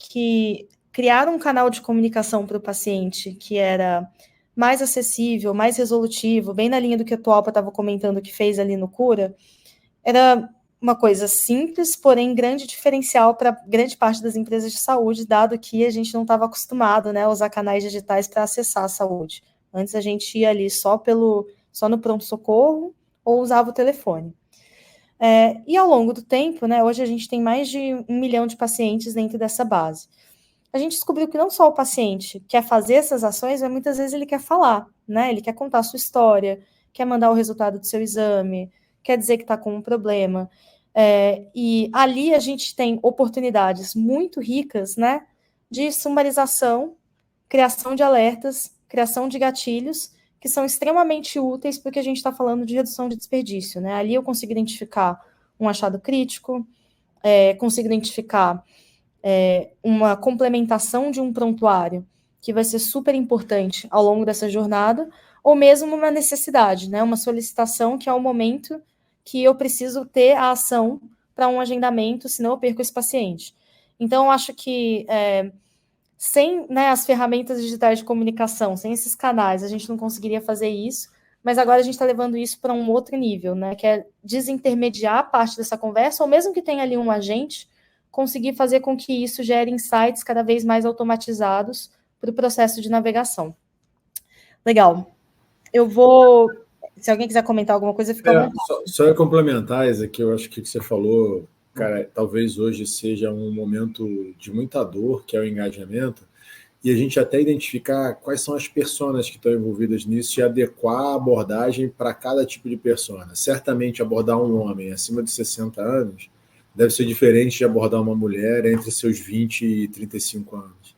que criar um canal de comunicação para o paciente que era mais acessível, mais resolutivo, bem na linha do que a Tualpa estava comentando que fez ali no Cura, era uma coisa simples, porém grande diferencial para grande parte das empresas de saúde, dado que a gente não estava acostumado, né, a usar canais digitais para acessar a saúde. Antes a gente ia ali só no pronto-socorro ou usava o telefone. E ao longo do tempo, né, hoje a gente tem mais de 1 milhão de pacientes dentro dessa base. A gente descobriu que não só o paciente quer fazer essas ações, mas muitas vezes ele quer falar, né? Ele quer contar a sua história, quer mandar o resultado do seu exame, quer dizer que está com um problema. E ali a gente tem oportunidades muito ricas, né, de sumarização, criação de alertas, criação de gatilhos, que são extremamente úteis porque a gente está falando de redução de desperdício, né? Ali eu consigo identificar um achado crítico, consigo identificar uma complementação de um prontuário que vai ser super importante ao longo dessa jornada, ou mesmo uma necessidade, né? Uma solicitação que é o momento que eu preciso ter a ação para um agendamento, senão eu perco esse paciente. Então, eu acho que sem, né, as ferramentas digitais de comunicação, sem esses canais, a gente não conseguiria fazer isso, mas agora a gente está levando isso para um outro nível, né, que é desintermediar a parte dessa conversa, ou mesmo que tenha ali um agente, conseguir fazer com que isso gere insights cada vez mais automatizados para o processo de navegação. Legal. Eu vou... Se alguém quiser comentar alguma coisa, fica à vontade. Só ia complementar, Isa, que eu acho que o que você falou, cara, talvez hoje seja um momento de muita dor, que é o engajamento, e a gente até identificar quais são as personas que estão envolvidas nisso e adequar a abordagem para cada tipo de persona. Certamente abordar um homem acima de 60 anos deve ser diferente de abordar uma mulher entre seus 20 e 35 anos.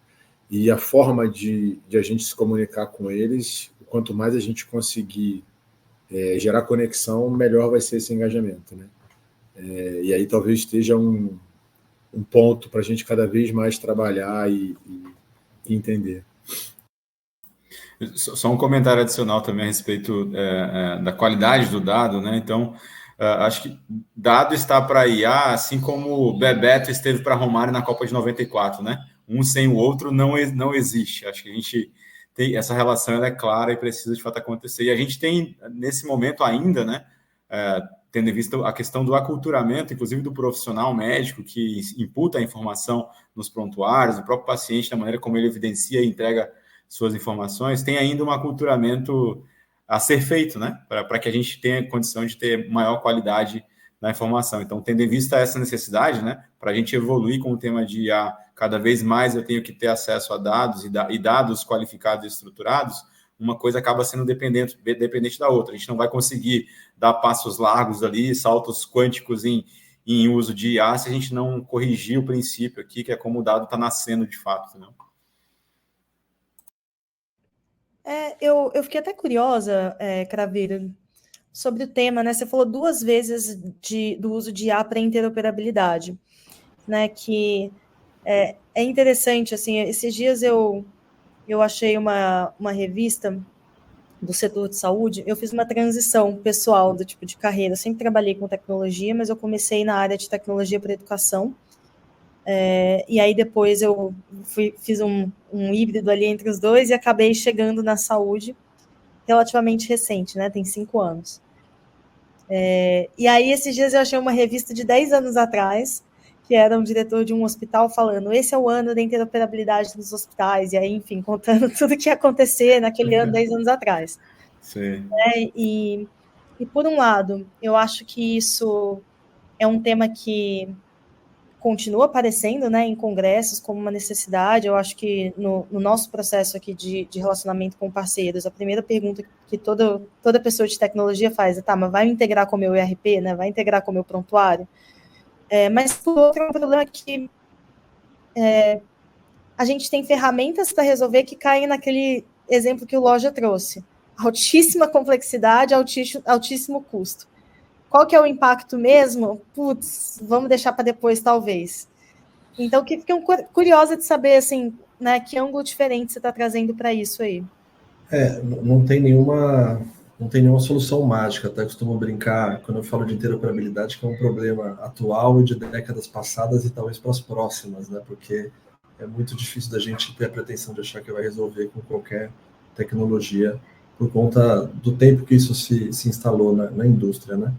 E a forma de a gente se comunicar com eles, quanto mais a gente conseguir gerar conexão, melhor vai ser esse engajamento, né? E aí talvez esteja um ponto para a gente cada vez mais trabalhar e entender. Só um comentário adicional também a respeito da qualidade do dado, né? Então, acho que dado está para IA, assim como o Bebeto esteve para Romário na Copa de 94, né? Um sem o outro não existe. Acho que a gente tem essa relação, ela é clara e precisa de fato acontecer. E a gente tem, nesse momento ainda, né? Tendo em vista a questão do aculturamento, inclusive do profissional médico que imputa a informação nos prontuários, o próprio paciente, da maneira como ele evidencia e entrega suas informações, tem ainda um aculturamento a ser feito, né? Para que a gente tenha condição de ter maior qualidade na informação. Então, tendo em vista essa necessidade, né? Para a gente evoluir com o tema de IA, cada vez mais eu tenho que ter acesso a dados e dados qualificados e estruturados, uma coisa acaba sendo dependente da outra. A gente não vai conseguir dar passos largos ali, saltos quânticos em uso de IA, se a gente não corrigir o princípio aqui, que é como o dado está nascendo de fato, né? Eu fiquei até curiosa, Craveiro, sobre o tema, né? Você falou 2 vezes do uso de IA para interoperabilidade, né? Que é interessante, assim, esses dias eu achei uma revista do setor de saúde, eu fiz uma transição pessoal do tipo de carreira. Eu sempre trabalhei com tecnologia, mas eu comecei na área de tecnologia para educação. E aí depois eu fiz um híbrido ali entre os dois e acabei chegando na saúde relativamente recente, né? Tem 5 anos. E aí esses dias eu achei uma revista de 10 anos atrás, que era um diretor de um hospital falando, esse é o ano da interoperabilidade dos hospitais, e aí, enfim, contando tudo que ia acontecer naquele ano, 10 anos atrás. Sim. E por um lado, eu acho que isso é um tema que continua aparecendo, né, em congressos como uma necessidade. Eu acho que no nosso processo aqui de relacionamento com parceiros, a primeira pergunta que toda pessoa de tecnologia faz é, tá, mas vai integrar com o meu ERP, né, vai integrar com o meu prontuário? Mas, por outro, é um problema que a gente tem ferramentas para resolver que caem naquele exemplo que o Loja trouxe. Altíssima complexidade, altíssimo custo. Qual que é o impacto mesmo? Putz, vamos deixar para depois, talvez. Então, fiquei curiosa de saber, assim, né, que ângulo diferente você está trazendo para isso aí. Não tem nenhuma solução mágica, até costumo brincar, quando eu falo de interoperabilidade, que é um problema atual e de décadas passadas e talvez para as próximas, né, porque é muito difícil da gente ter a pretensão de achar que vai resolver com qualquer tecnologia, por conta do tempo que isso se instalou na indústria, né.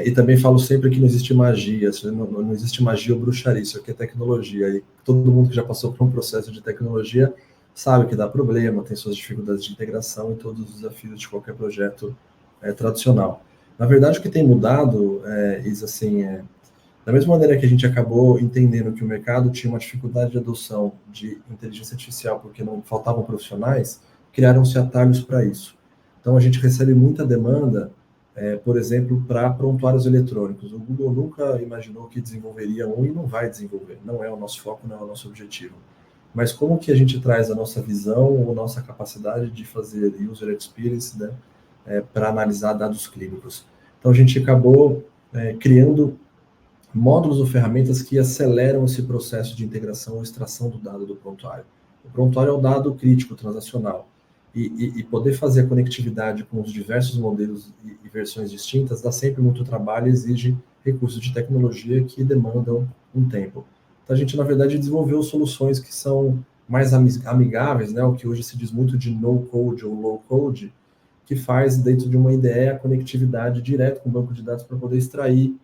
E também falo sempre que não existe magia, não existe magia ou bruxaria, isso aqui é tecnologia, e todo mundo que já passou por um processo de tecnologia sabe que dá problema, tem suas dificuldades de integração e todos os desafios de qualquer projeto tradicional. Na verdade, o que tem mudado, da mesma maneira que a gente acabou entendendo que o mercado tinha uma dificuldade de adoção de inteligência artificial porque não faltavam profissionais, criaram-se atalhos para isso. Então, a gente recebe muita demanda, por exemplo, para prontuários eletrônicos. O Google nunca imaginou que desenvolveria um e não vai desenvolver. Não é o nosso foco, não é o nosso objetivo. Mas como que a gente traz a nossa visão ou nossa capacidade de fazer user experience, né, para analisar dados clínicos? Então, a gente acabou criando módulos ou ferramentas que aceleram esse processo de integração ou extração do dado do prontuário. O prontuário é o dado crítico transacional. E poder fazer a conectividade com os diversos modelos e versões distintas dá sempre muito trabalho e exige recursos de tecnologia que demandam um tempo. Então, a gente, na verdade, desenvolveu soluções que são mais amigáveis, né, o que hoje se diz muito de no-code ou low-code, que faz, dentro de uma IDE, a conectividade direto com o banco de dados para poder extrair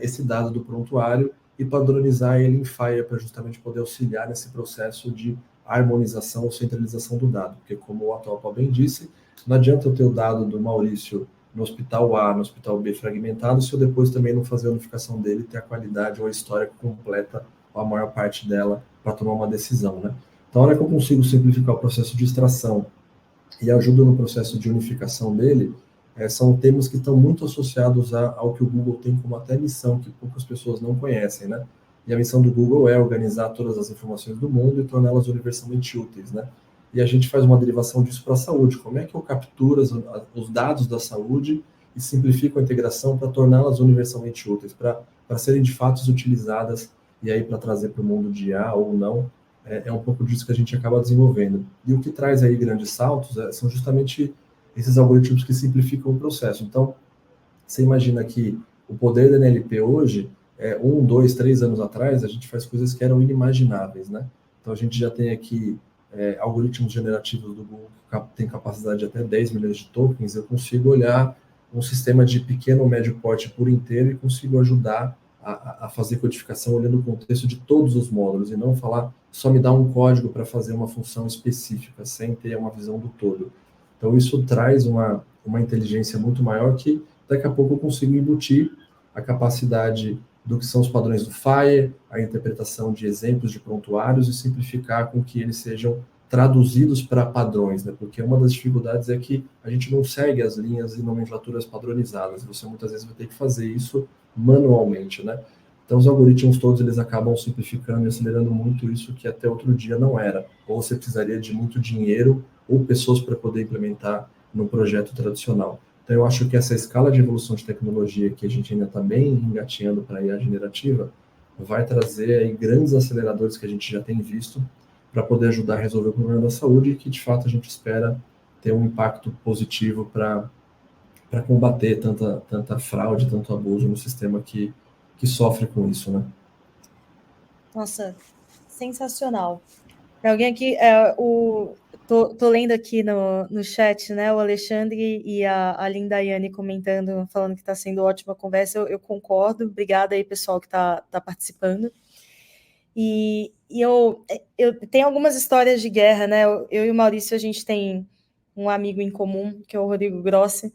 esse dado do prontuário e padronizar ele em FHIR para justamente poder auxiliar nesse processo de harmonização ou centralização do dado, porque como o Atualpa bem disse, não adianta eu ter o dado do Maurício no hospital A, no hospital B fragmentado, se eu depois também não fazer a unificação dele, ter a qualidade ou a história completa, ou a maior parte dela, para tomar uma decisão, né? Então, a hora que eu consigo simplificar o processo de extração e ajudo no processo de unificação dele, são temas que estão muito associados ao que o Google tem como até missão, que poucas pessoas não conhecem, né? E a missão do Google é organizar todas as informações do mundo e torná-las universalmente úteis, né? E a gente faz uma derivação disso para a saúde. Como é que eu capturo os dados da saúde e simplifico a integração para torná-las universalmente úteis, para serem de fato utilizadas e aí para trazer para o mundo de IA ou não, é um pouco disso que a gente acaba desenvolvendo. E o que traz aí grandes saltos são justamente esses algoritmos que simplificam o processo. Então, você imagina que o poder da NLP hoje, 1, 2, 3 anos atrás, a gente faz coisas que eram inimagináveis, né? Então, a gente já tem aqui algoritmos generativos do Google que tem capacidade de até 10 milhões de tokens. Eu consigo olhar um sistema de pequeno ou médio porte por inteiro e consigo ajudar a fazer codificação olhando o contexto de todos os módulos e não falar só me dá um código para fazer uma função específica, sem ter uma visão do todo. Então, isso traz uma inteligência muito maior que daqui a pouco eu consigo embutir a capacidade do que são os padrões do FHIR, a interpretação de exemplos de prontuários e simplificar com que eles sejam traduzidos para padrões, né? Porque uma das dificuldades é que a gente não segue as linhas e nomenclaturas padronizadas. Você muitas vezes vai ter que fazer isso manualmente, né? Então, os algoritmos todos, eles acabam simplificando e acelerando muito isso que até outro dia não era. Ou você precisaria de muito dinheiro ou pessoas para poder implementar no projeto tradicional. Então, eu acho que essa escala de evolução de tecnologia que a gente ainda está bem engatinhando para a IA generativa vai trazer aí grandes aceleradores que a gente já tem visto para poder ajudar a resolver o problema da saúde e que, de fato, a gente espera ter um impacto positivo para combater tanta fraude, tanto abuso no sistema que sofre com isso, né? Nossa, sensacional. Alguém aqui, tô lendo aqui no chat, né, o Alexandre e a Lindaiane comentando, falando que está sendo ótima conversa, eu concordo, obrigada aí, pessoal, que tá participando. E eu tenho algumas histórias de guerra, né, eu e o Maurício, a gente tem um amigo em comum, que é o Rodrigo Grossi,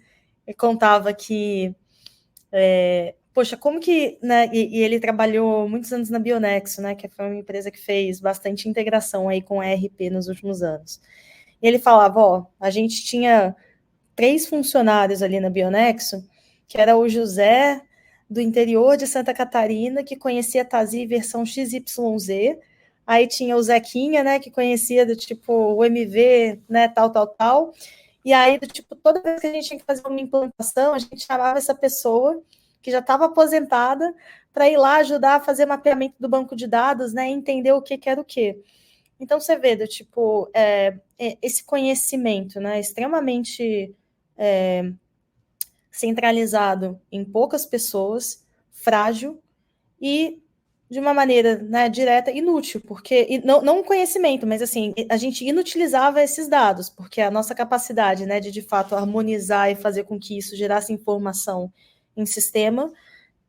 e contava que poxa, como que, né, e ele trabalhou muitos anos na Bionexo, né, que foi uma empresa que fez bastante integração aí com ERP nos últimos anos. E ele falava, ó, a gente tinha 3 funcionários ali na Bionexo, que era o José, do interior de Santa Catarina, que conhecia a Tazi versão XYZ, aí tinha o Zequinha, né, que conhecia do tipo o MV, né, tal, e aí, do tipo, toda vez que a gente tinha que fazer uma implantação, a gente chamava essa pessoa que já estava aposentada, para ir lá ajudar a fazer mapeamento do banco de dados, né, e entender o que era o quê. Então, você vê, do tipo, esse conhecimento, né, extremamente centralizado em poucas pessoas, frágil e de uma maneira, né, direta, inútil, porque não um conhecimento, mas assim, a gente inutilizava esses dados, porque a nossa capacidade, né, de fato harmonizar e fazer com que isso gerasse informação em sistema,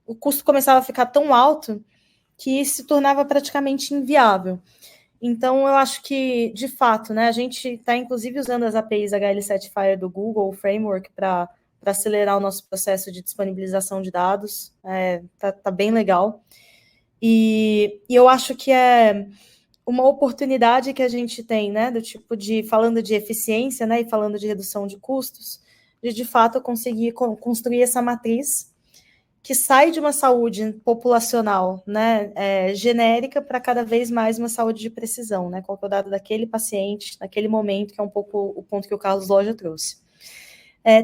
o custo começava a ficar tão alto que se tornava praticamente inviável. Então, eu acho que, de fato, né, a gente está, inclusive, usando as APIs HL7 Fire do Google, o Framework, para acelerar o nosso processo de disponibilização de dados. Tá bem legal. E eu acho que é uma oportunidade que a gente tem, né, do tipo de, falando de eficiência, né, e falando de redução de custos, de fato, conseguir construir essa matriz que sai de uma saúde populacional, né, genérica para cada vez mais uma saúde de precisão, né, qual que é o dado daquele paciente, naquele momento, que é um pouco o ponto que o Carlos Loja trouxe.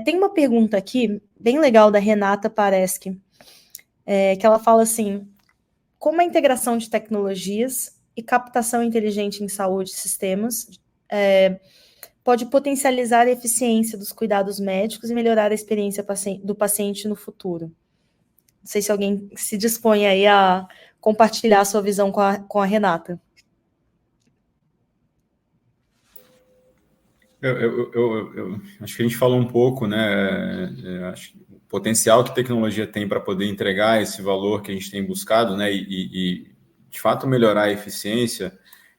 Tem uma pergunta aqui, bem legal, da Renata Pareschi, que ela fala assim, como a integração de tecnologias e captação inteligente em saúde e sistemas pode potencializar a eficiência dos cuidados médicos e melhorar a experiência do paciente no futuro? Não sei se alguém se dispõe aí a compartilhar a sua visão com a Renata. Eu acho que a gente falou um pouco, né? Acho que o potencial que a tecnologia tem para poder entregar esse valor que a gente tem buscado, né? E de fato melhorar a eficiência,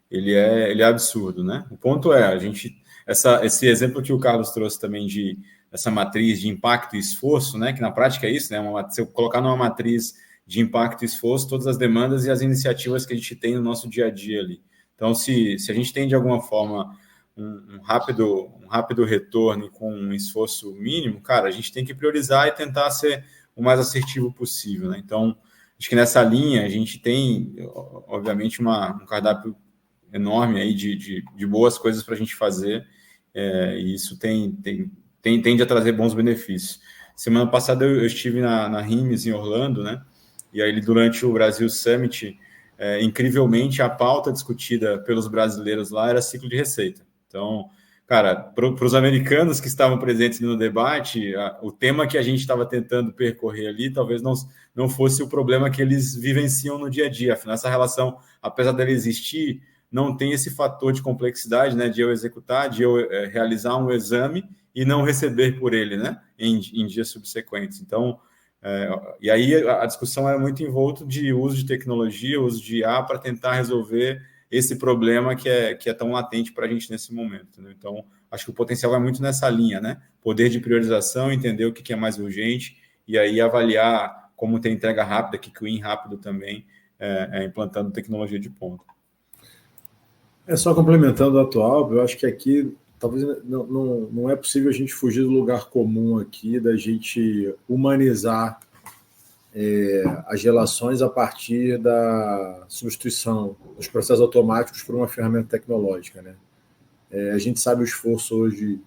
ele é absurdo, né? O ponto é esse exemplo que o Carlos trouxe também de essa matriz de impacto e esforço, né? Que na prática é isso, né? Se eu colocar numa matriz de impacto e esforço todas as demandas e as iniciativas que a gente tem no nosso dia a dia ali. Então, se a gente tem de alguma forma um rápido retorno com um esforço mínimo, cara, a gente tem que priorizar e tentar ser o mais assertivo possível, né? Então, acho que nessa linha a gente tem, obviamente, um cardápio enorme aí de boas coisas para a gente fazer, e isso tende a trazer bons benefícios. Semana passada eu estive na RIMES em Orlando, né? E aí durante o Brasil Summit, incrivelmente a pauta discutida pelos brasileiros lá era ciclo de receita. Então, cara, para os americanos que estavam presentes no debate, o tema que a gente estava tentando percorrer ali talvez não fosse o problema que eles vivenciam no dia a dia. Afinal, essa relação, apesar dela existir, não tem esse fator de complexidade, né, de eu executar, de eu realizar um exame e não receber por ele, né, em dias subsequentes. Então, e aí a discussão era muito envolta de uso de tecnologia, uso de IA para tentar resolver esse problema que é tão latente para a gente nesse momento, né? Então, acho que o potencial vai muito nessa linha, né? Poder de priorização, entender o que é mais urgente e aí avaliar como tem entrega rápida, kick-in rápido também, implantando tecnologia de ponta. Só complementando o atual, eu acho que aqui talvez não é possível a gente fugir do lugar comum aqui, da gente humanizar as relações a partir da substituição dos processos automáticos por uma ferramenta tecnológica, né? A gente sabe o esforço hoje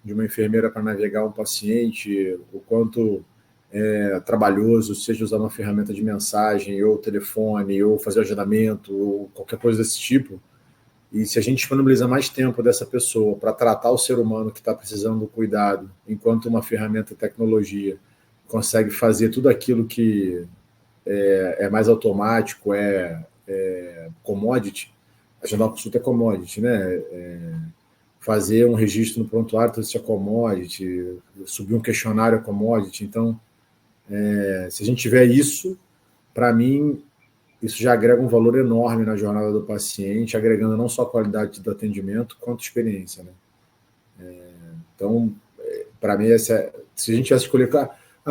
de uma enfermeira para navegar um paciente, o quanto é trabalhoso, seja usar uma ferramenta de mensagem, ou telefone, ou fazer agendamento, ou qualquer coisa desse tipo. E se a gente disponibiliza mais tempo dessa pessoa para tratar o ser humano que está precisando do cuidado, enquanto uma ferramenta de tecnologia consegue fazer tudo aquilo que é mais automático, commodity, agendar uma consulta é commodity, né? Fazer um registro no prontuário, tudo isso é commodity, subir um questionário é commodity. Então, se a gente tiver isso, para mim, isso já agrega um valor enorme na jornada do paciente, agregando não só a qualidade do atendimento, quanto experiência, né? Então, para mim, se a gente tivesse escolher,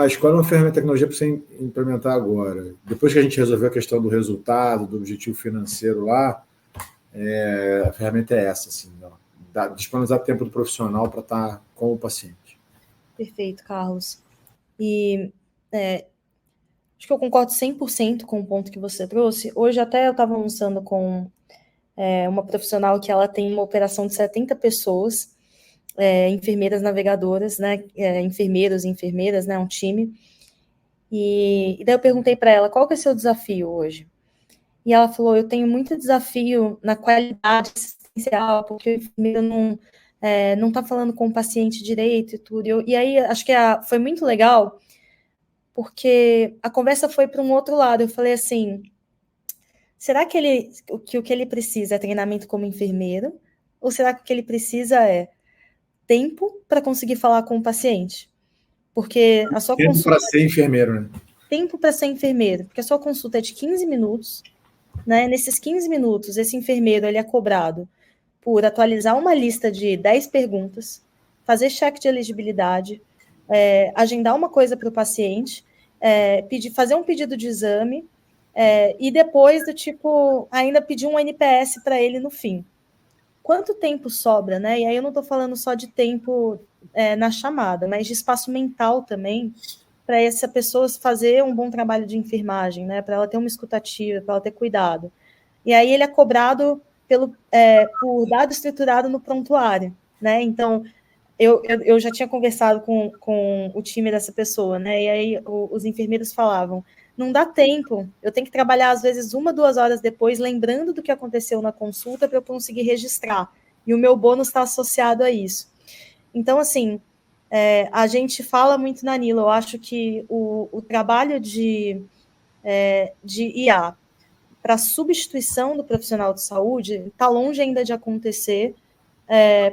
escolhe uma ferramenta de tecnologia para você implementar agora. Depois que a gente resolveu a questão do resultado, do objetivo financeiro lá, a ferramenta é essa, assim, disponibilizar tempo do profissional para estar com o paciente. Perfeito, Carlos. E acho que eu concordo 100% com o ponto que você trouxe. Hoje até eu estava almoçando com uma profissional que ela tem uma operação de 70 pessoas, enfermeiras navegadoras, né, enfermeiros e enfermeiras, né, um time. E daí eu perguntei para ela, qual que é o seu desafio hoje? E ela falou, eu tenho muito desafio na qualidade assistencial, porque o enfermeiro não está falando com o paciente direito e tudo. E aí, acho que foi muito legal, porque a conversa foi para um outro lado. Eu falei assim, será que o que ele precisa é treinamento como enfermeiro? Ou será que o que ele precisa é tempo para conseguir falar com o paciente? Porque a sua tempo consulta... para ser enfermeiro, né? Tempo para ser enfermeiro, porque a sua consulta é de 15 minutos, né? Nesses 15 minutos, esse enfermeiro ele é cobrado por atualizar uma lista de 10 perguntas, fazer check de elegibilidade, agendar uma coisa para o paciente, fazer um pedido de exame, e depois do tipo, ainda pedir um NPS para ele no fim. Quanto tempo sobra, né? E aí eu não estou falando só de tempo na chamada, mas de espaço mental também, para essa pessoa fazer um bom trabalho de enfermagem, né? Para ela ter uma escutativa, para ela ter cuidado. E aí ele é cobrado por dado estruturado no prontuário, né? Então, eu já tinha conversado com o time dessa pessoa, né? E aí os enfermeiros falavam, não dá tempo, eu tenho que trabalhar às vezes 1-2 horas depois, lembrando do que aconteceu na consulta para eu conseguir registrar. E o meu bônus está associado a isso. Então, assim, a gente fala muito na Nilo, eu acho que o trabalho de IA para substituição do profissional de saúde está longe ainda de acontecer,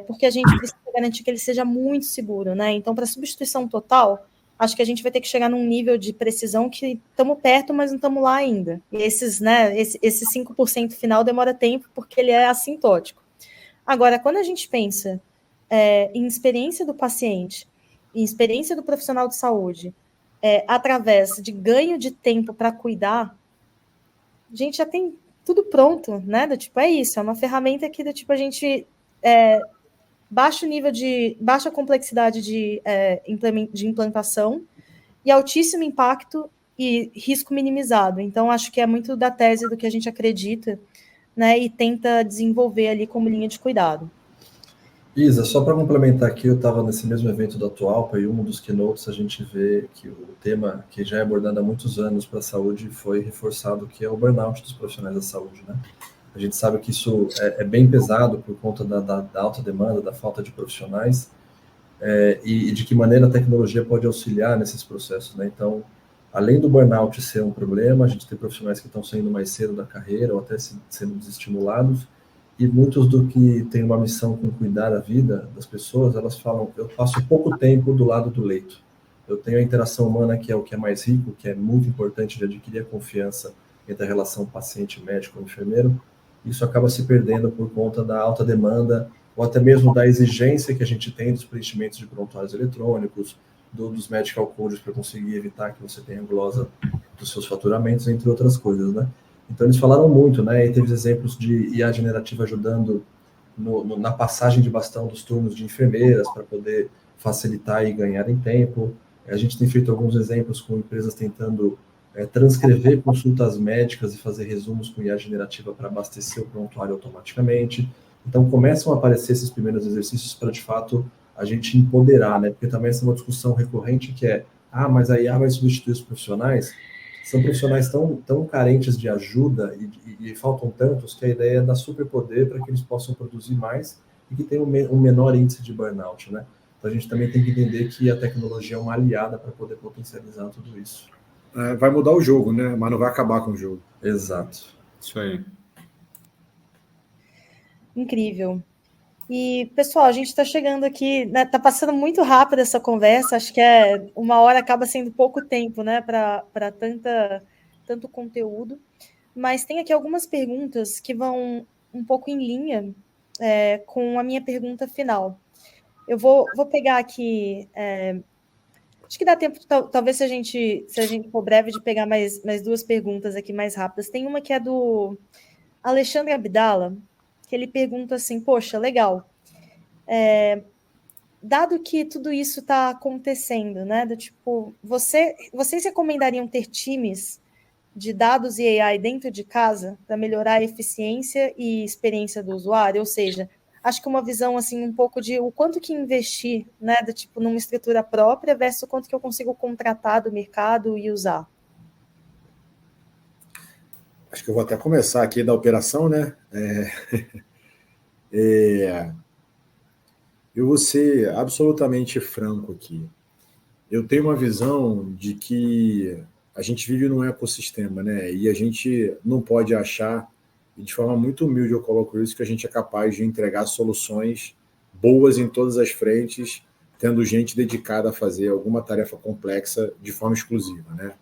porque a gente precisa garantir que ele seja muito seguro, né? Então, para substituição total, acho que a gente vai ter que chegar num nível de precisão que estamos perto, mas não estamos lá ainda. E esse 5% final demora tempo, porque ele é assintótico. Agora, quando a gente pensa em experiência do paciente, em experiência do profissional de saúde, através de ganho de tempo para cuidar, a gente já tem tudo pronto, né? Do tipo, é isso, é uma ferramenta que do tipo a gente baixa complexidade de implantação e altíssimo impacto e risco minimizado. Então, acho que é muito da tese do que a gente acredita, né? E tenta desenvolver ali como linha de cuidado. Isa, só para complementar aqui, eu estava nesse mesmo evento da Atualpa e um dos keynotes a gente vê que o tema que já é abordado há muitos anos para a saúde foi reforçado, que é o burnout dos profissionais da saúde, né? A gente sabe que isso é bem pesado por conta da alta demanda, da falta de profissionais, e de que maneira a tecnologia pode auxiliar nesses processos, né? Então, além do burnout ser um problema, a gente tem profissionais que estão saindo mais cedo da carreira ou até sendo desestimulados, e muitos do que têm uma missão com cuidar da vida das pessoas, elas falam, eu passo pouco tempo do lado do leito. Eu tenho a interação humana, que é o que é mais rico, que é muito importante de adquirir a confiança entre a relação paciente-médico-enfermeiro. Isso acaba se perdendo por conta da alta demanda, ou até mesmo da exigência que a gente tem dos preenchimentos de prontuários eletrônicos, dos medical codes para conseguir evitar que você tenha glosa dos seus faturamentos, entre outras coisas, né? Então, eles falaram muito, né? E teve exemplos de IA generativa ajudando na passagem de bastão dos turnos de enfermeiras para poder facilitar e ganhar em tempo. A gente tem feito alguns exemplos com empresas tentando transcrever consultas médicas e fazer resumos com IA generativa para abastecer o prontuário automaticamente. Então, começam a aparecer esses primeiros exercícios para, de fato, a gente empoderar, né? Porque também essa é uma discussão recorrente que mas a IA vai substituir os profissionais? São profissionais tão carentes de ajuda e faltam tantos que a ideia é dar superpoder para que eles possam produzir mais e que tenham um menor índice de burnout, né? Então a gente também tem que entender que a tecnologia é uma aliada para poder potencializar tudo isso. Vai mudar o jogo, né? Mas não vai acabar com o jogo. Exato. Isso aí. Incrível. E, pessoal, a gente está chegando aqui, né, tá passando muito rápido essa conversa, acho que 1 hora acaba sendo pouco tempo, né, para tanto conteúdo, mas tem aqui algumas perguntas que vão um pouco em linha com a minha pergunta final. Eu vou pegar aqui, acho que dá tempo, talvez se a gente for breve, de pegar mais 2 perguntas aqui mais rápidas. Tem uma que é do Alexandre Abdala, que ele pergunta assim, poxa, legal, dado que tudo isso está acontecendo, né, do tipo, vocês recomendariam ter times de dados e AI dentro de casa para melhorar a eficiência e experiência do usuário? Ou seja, acho que uma visão assim um pouco de o quanto que investir, né, do tipo numa estrutura própria versus o quanto que eu consigo contratar do mercado e usar. Acho que eu vou até começar aqui da operação, né? Eu vou ser absolutamente franco aqui. Eu tenho uma visão de que a gente vive num ecossistema, né? E a gente não pode achar, e de forma muito humilde eu coloco isso, que a gente é capaz de entregar soluções boas em todas as frentes, tendo gente dedicada a fazer alguma tarefa complexa de forma exclusiva, né?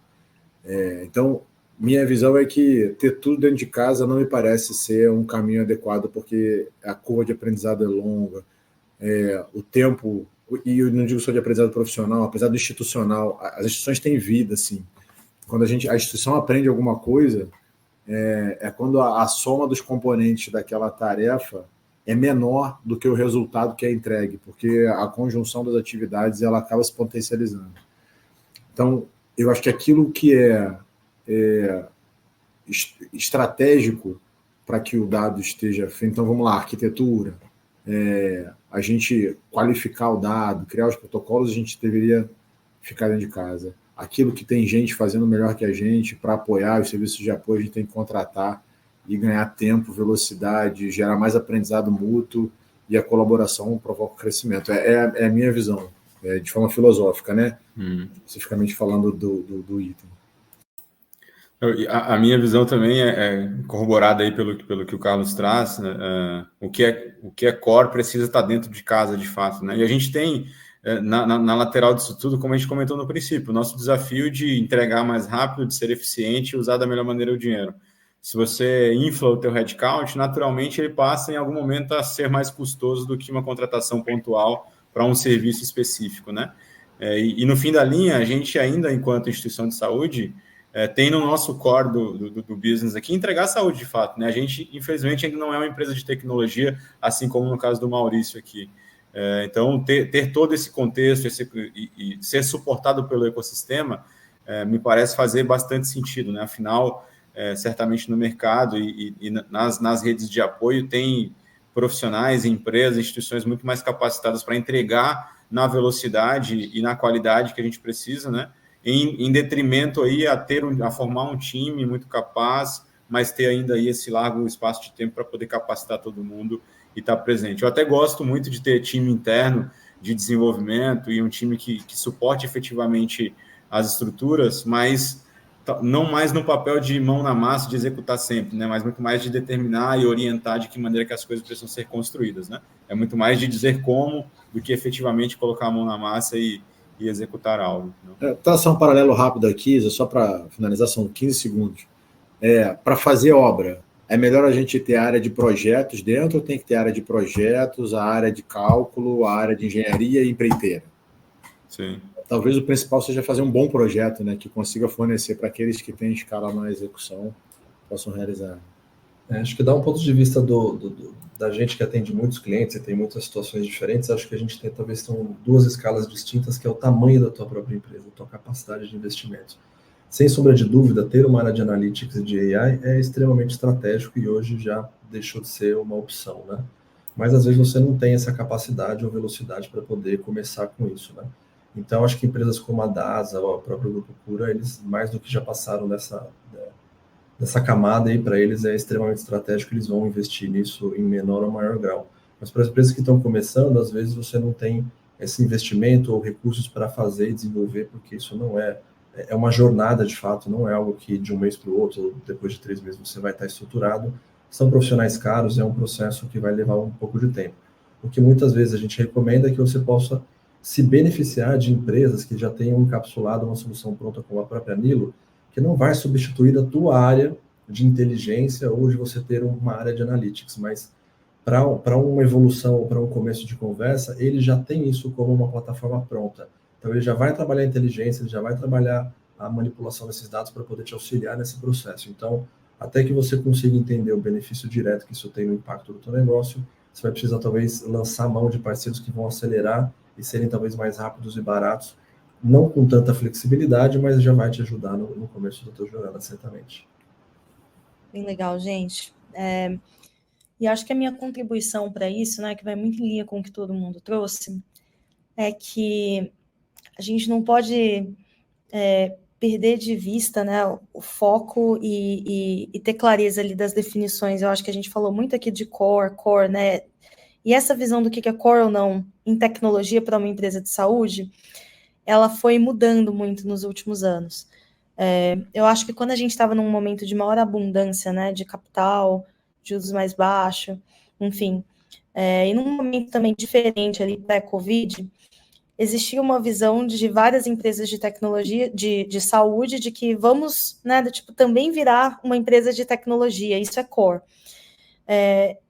Então, minha visão é que ter tudo dentro de casa não me parece ser um caminho adequado, porque a curva de aprendizado é longa, o tempo, e eu não digo só de aprendizado profissional, apesar do institucional, as instituições têm vida, assim. Quando a instituição aprende alguma coisa, quando a soma dos componentes daquela tarefa é menor do que o resultado que é entregue, porque a conjunção das atividades ela acaba se potencializando. Então, eu acho que aquilo que é estratégico para que o dado esteja feito, então vamos lá, arquitetura, a gente qualificar o dado, criar os protocolos, a gente deveria ficar dentro de casa. Aquilo que tem gente fazendo melhor que a gente, para apoiar os serviços de apoio, a gente tem que contratar e ganhar tempo, velocidade, gerar mais aprendizado mútuo, e a colaboração provoca o crescimento. É a minha visão, de forma filosófica, né? Especificamente falando do item. A minha visão também é corroborada aí pelo que o Carlos traz, né? O que é core precisa estar dentro de casa, de fato, né? E a gente tem, na lateral disso tudo, como a gente comentou no princípio, o nosso desafio de entregar mais rápido, de ser eficiente e usar da melhor maneira o dinheiro. Se você infla o teu headcount, naturalmente ele passa em algum momento a ser mais custoso do que uma contratação pontual para um serviço específico, né? E no fim da linha, a gente ainda, enquanto instituição de saúde, tem no nosso core do business aqui entregar saúde de fato, né? A gente, infelizmente, ainda não é uma empresa de tecnologia, assim como no caso do Maurício aqui. Então, ter todo esse contexto e ser suportado pelo ecossistema me parece fazer bastante sentido, né? Afinal, certamente no mercado e nas redes de apoio tem profissionais, empresas, instituições muito mais capacitadas para entregar na velocidade e na qualidade que a gente precisa, né? Em detrimento aí a formar um time muito capaz, mas ter ainda aí esse largo espaço de tempo para poder capacitar todo mundo e estar presente. Eu até gosto muito de ter time interno de desenvolvimento e um time que suporte efetivamente as estruturas, mas não mais no papel de mão na massa, de executar sempre, né? Mas muito mais de determinar e orientar de que maneira que as coisas precisam ser construídas, né? É muito mais de dizer como do que efetivamente colocar a mão na massa e executar algo. Traçar um paralelo rápido aqui, só para finalizar, são 15 segundos. Para fazer obra, é melhor a gente ter a área de projetos dentro, ou tem que ter a área de projetos, a área de cálculo, a área de engenharia e empreiteira? Sim. Talvez o principal seja fazer um bom projeto, né, que consiga fornecer para aqueles que têm escala na execução, possam realizar. Acho que dá um ponto de vista da gente que atende muitos clientes e tem muitas situações diferentes. Acho que a gente tem, talvez, são 2 escalas distintas, que é o tamanho da tua própria empresa, a tua capacidade de investimento. Sem sombra de dúvida, ter uma área de analytics e de AI é extremamente estratégico e hoje já deixou de ser uma opção, né? Mas às vezes você não tem essa capacidade ou velocidade para poder começar com isso, né? Então, acho que empresas como a DASA ou o próprio Grupo Cura, eles mais do que já passaram dessa camada aí, para eles é extremamente estratégico, eles vão investir nisso em menor ou maior grau. Mas para as empresas que estão começando, às vezes você não tem esse investimento ou recursos para fazer e desenvolver, porque isso não é uma jornada de fato, não é algo que de um mês para o outro, ou depois de 3 meses você vai estar estruturado. São profissionais caros, é um processo que vai levar um pouco de tempo. O que muitas vezes a gente recomenda é que você possa se beneficiar de empresas que já tenham encapsulado uma solução pronta como a própria Nilo, que não vai substituir a tua área de inteligência ou de você ter uma área de analytics, mas para uma evolução ou para um começo de conversa, ele já tem isso como uma plataforma pronta. Então, ele já vai trabalhar a inteligência, ele já vai trabalhar a manipulação desses dados para poder te auxiliar nesse processo. Então, até que você consiga entender o benefício direto que isso tem no impacto do teu negócio, você vai precisar, talvez, lançar mão de parceiros que vão acelerar e serem, talvez, mais rápidos e baratos, não com tanta flexibilidade, mas já vai te ajudar no começo da tua jornada, certamente. Bem legal, gente. E acho que a minha contribuição para isso, né, que vai muito em linha com o que todo mundo trouxe, é que a gente não pode perder de vista, né, o foco e ter clareza ali das definições. Eu acho que a gente falou muito aqui de core, né, e essa visão do que é core ou não em tecnologia para uma empresa de saúde, ela foi mudando muito nos últimos anos. Eu acho que quando a gente estava num momento de maior abundância, né, de capital, de usos mais baixos, enfim, e num momento também diferente ali pré-Covid, existia uma visão de várias empresas de tecnologia, de saúde, de que vamos, né, também virar uma empresa de tecnologia, isso é core.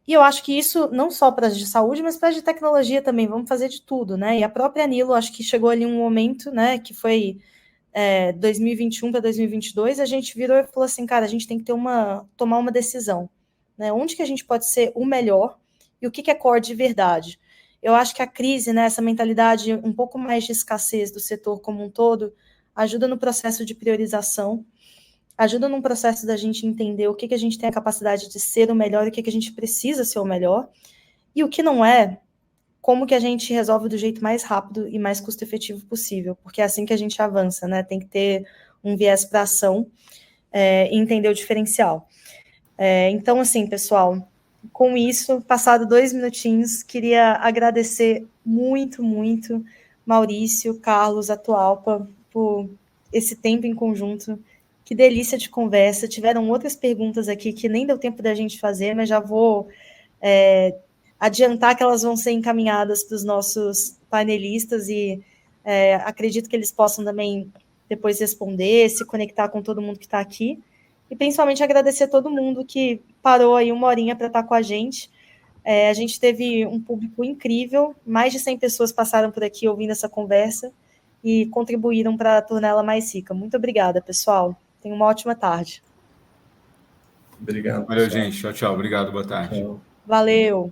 E eu acho que isso, não só para as de saúde, mas para as de tecnologia também, vamos fazer de tudo, né, e a própria Nilo, acho que chegou ali um momento, né, que foi 2021 para 2022, a gente virou e falou assim, cara, a gente tem que tomar uma decisão, né, onde que a gente pode ser o melhor e o que é core de verdade. Eu acho que a crise, né, essa mentalidade um pouco mais de escassez do setor como um todo, ajuda no processo de priorização, ajuda no processo da gente entender o que a gente tem a capacidade de ser o melhor e o que a gente precisa ser o melhor, e o que não é, como que a gente resolve do jeito mais rápido e mais custo-efetivo possível, porque é assim que a gente avança, né? Tem que ter um viés para ação e entender o diferencial. Então, assim, pessoal, com isso, passado 2 minutinhos, queria agradecer muito, muito Maurício, Carlos, Atualpa, por esse tempo em conjunto. Que delícia de conversa. Tiveram outras perguntas aqui que nem deu tempo da gente fazer, mas já vou adiantar que elas vão ser encaminhadas para os nossos panelistas e acredito que eles possam também depois responder, se conectar com todo mundo que está aqui. E principalmente agradecer a todo mundo que parou aí 1 horinha para estar com a gente. A gente teve um público incrível, mais de 100 pessoas passaram por aqui ouvindo essa conversa e contribuíram para torná-la mais rica. Muito obrigada, pessoal. Tenham uma ótima tarde. Obrigado. Valeu, gente. Tchau, tchau. Obrigado, boa tarde. Tchau. Valeu.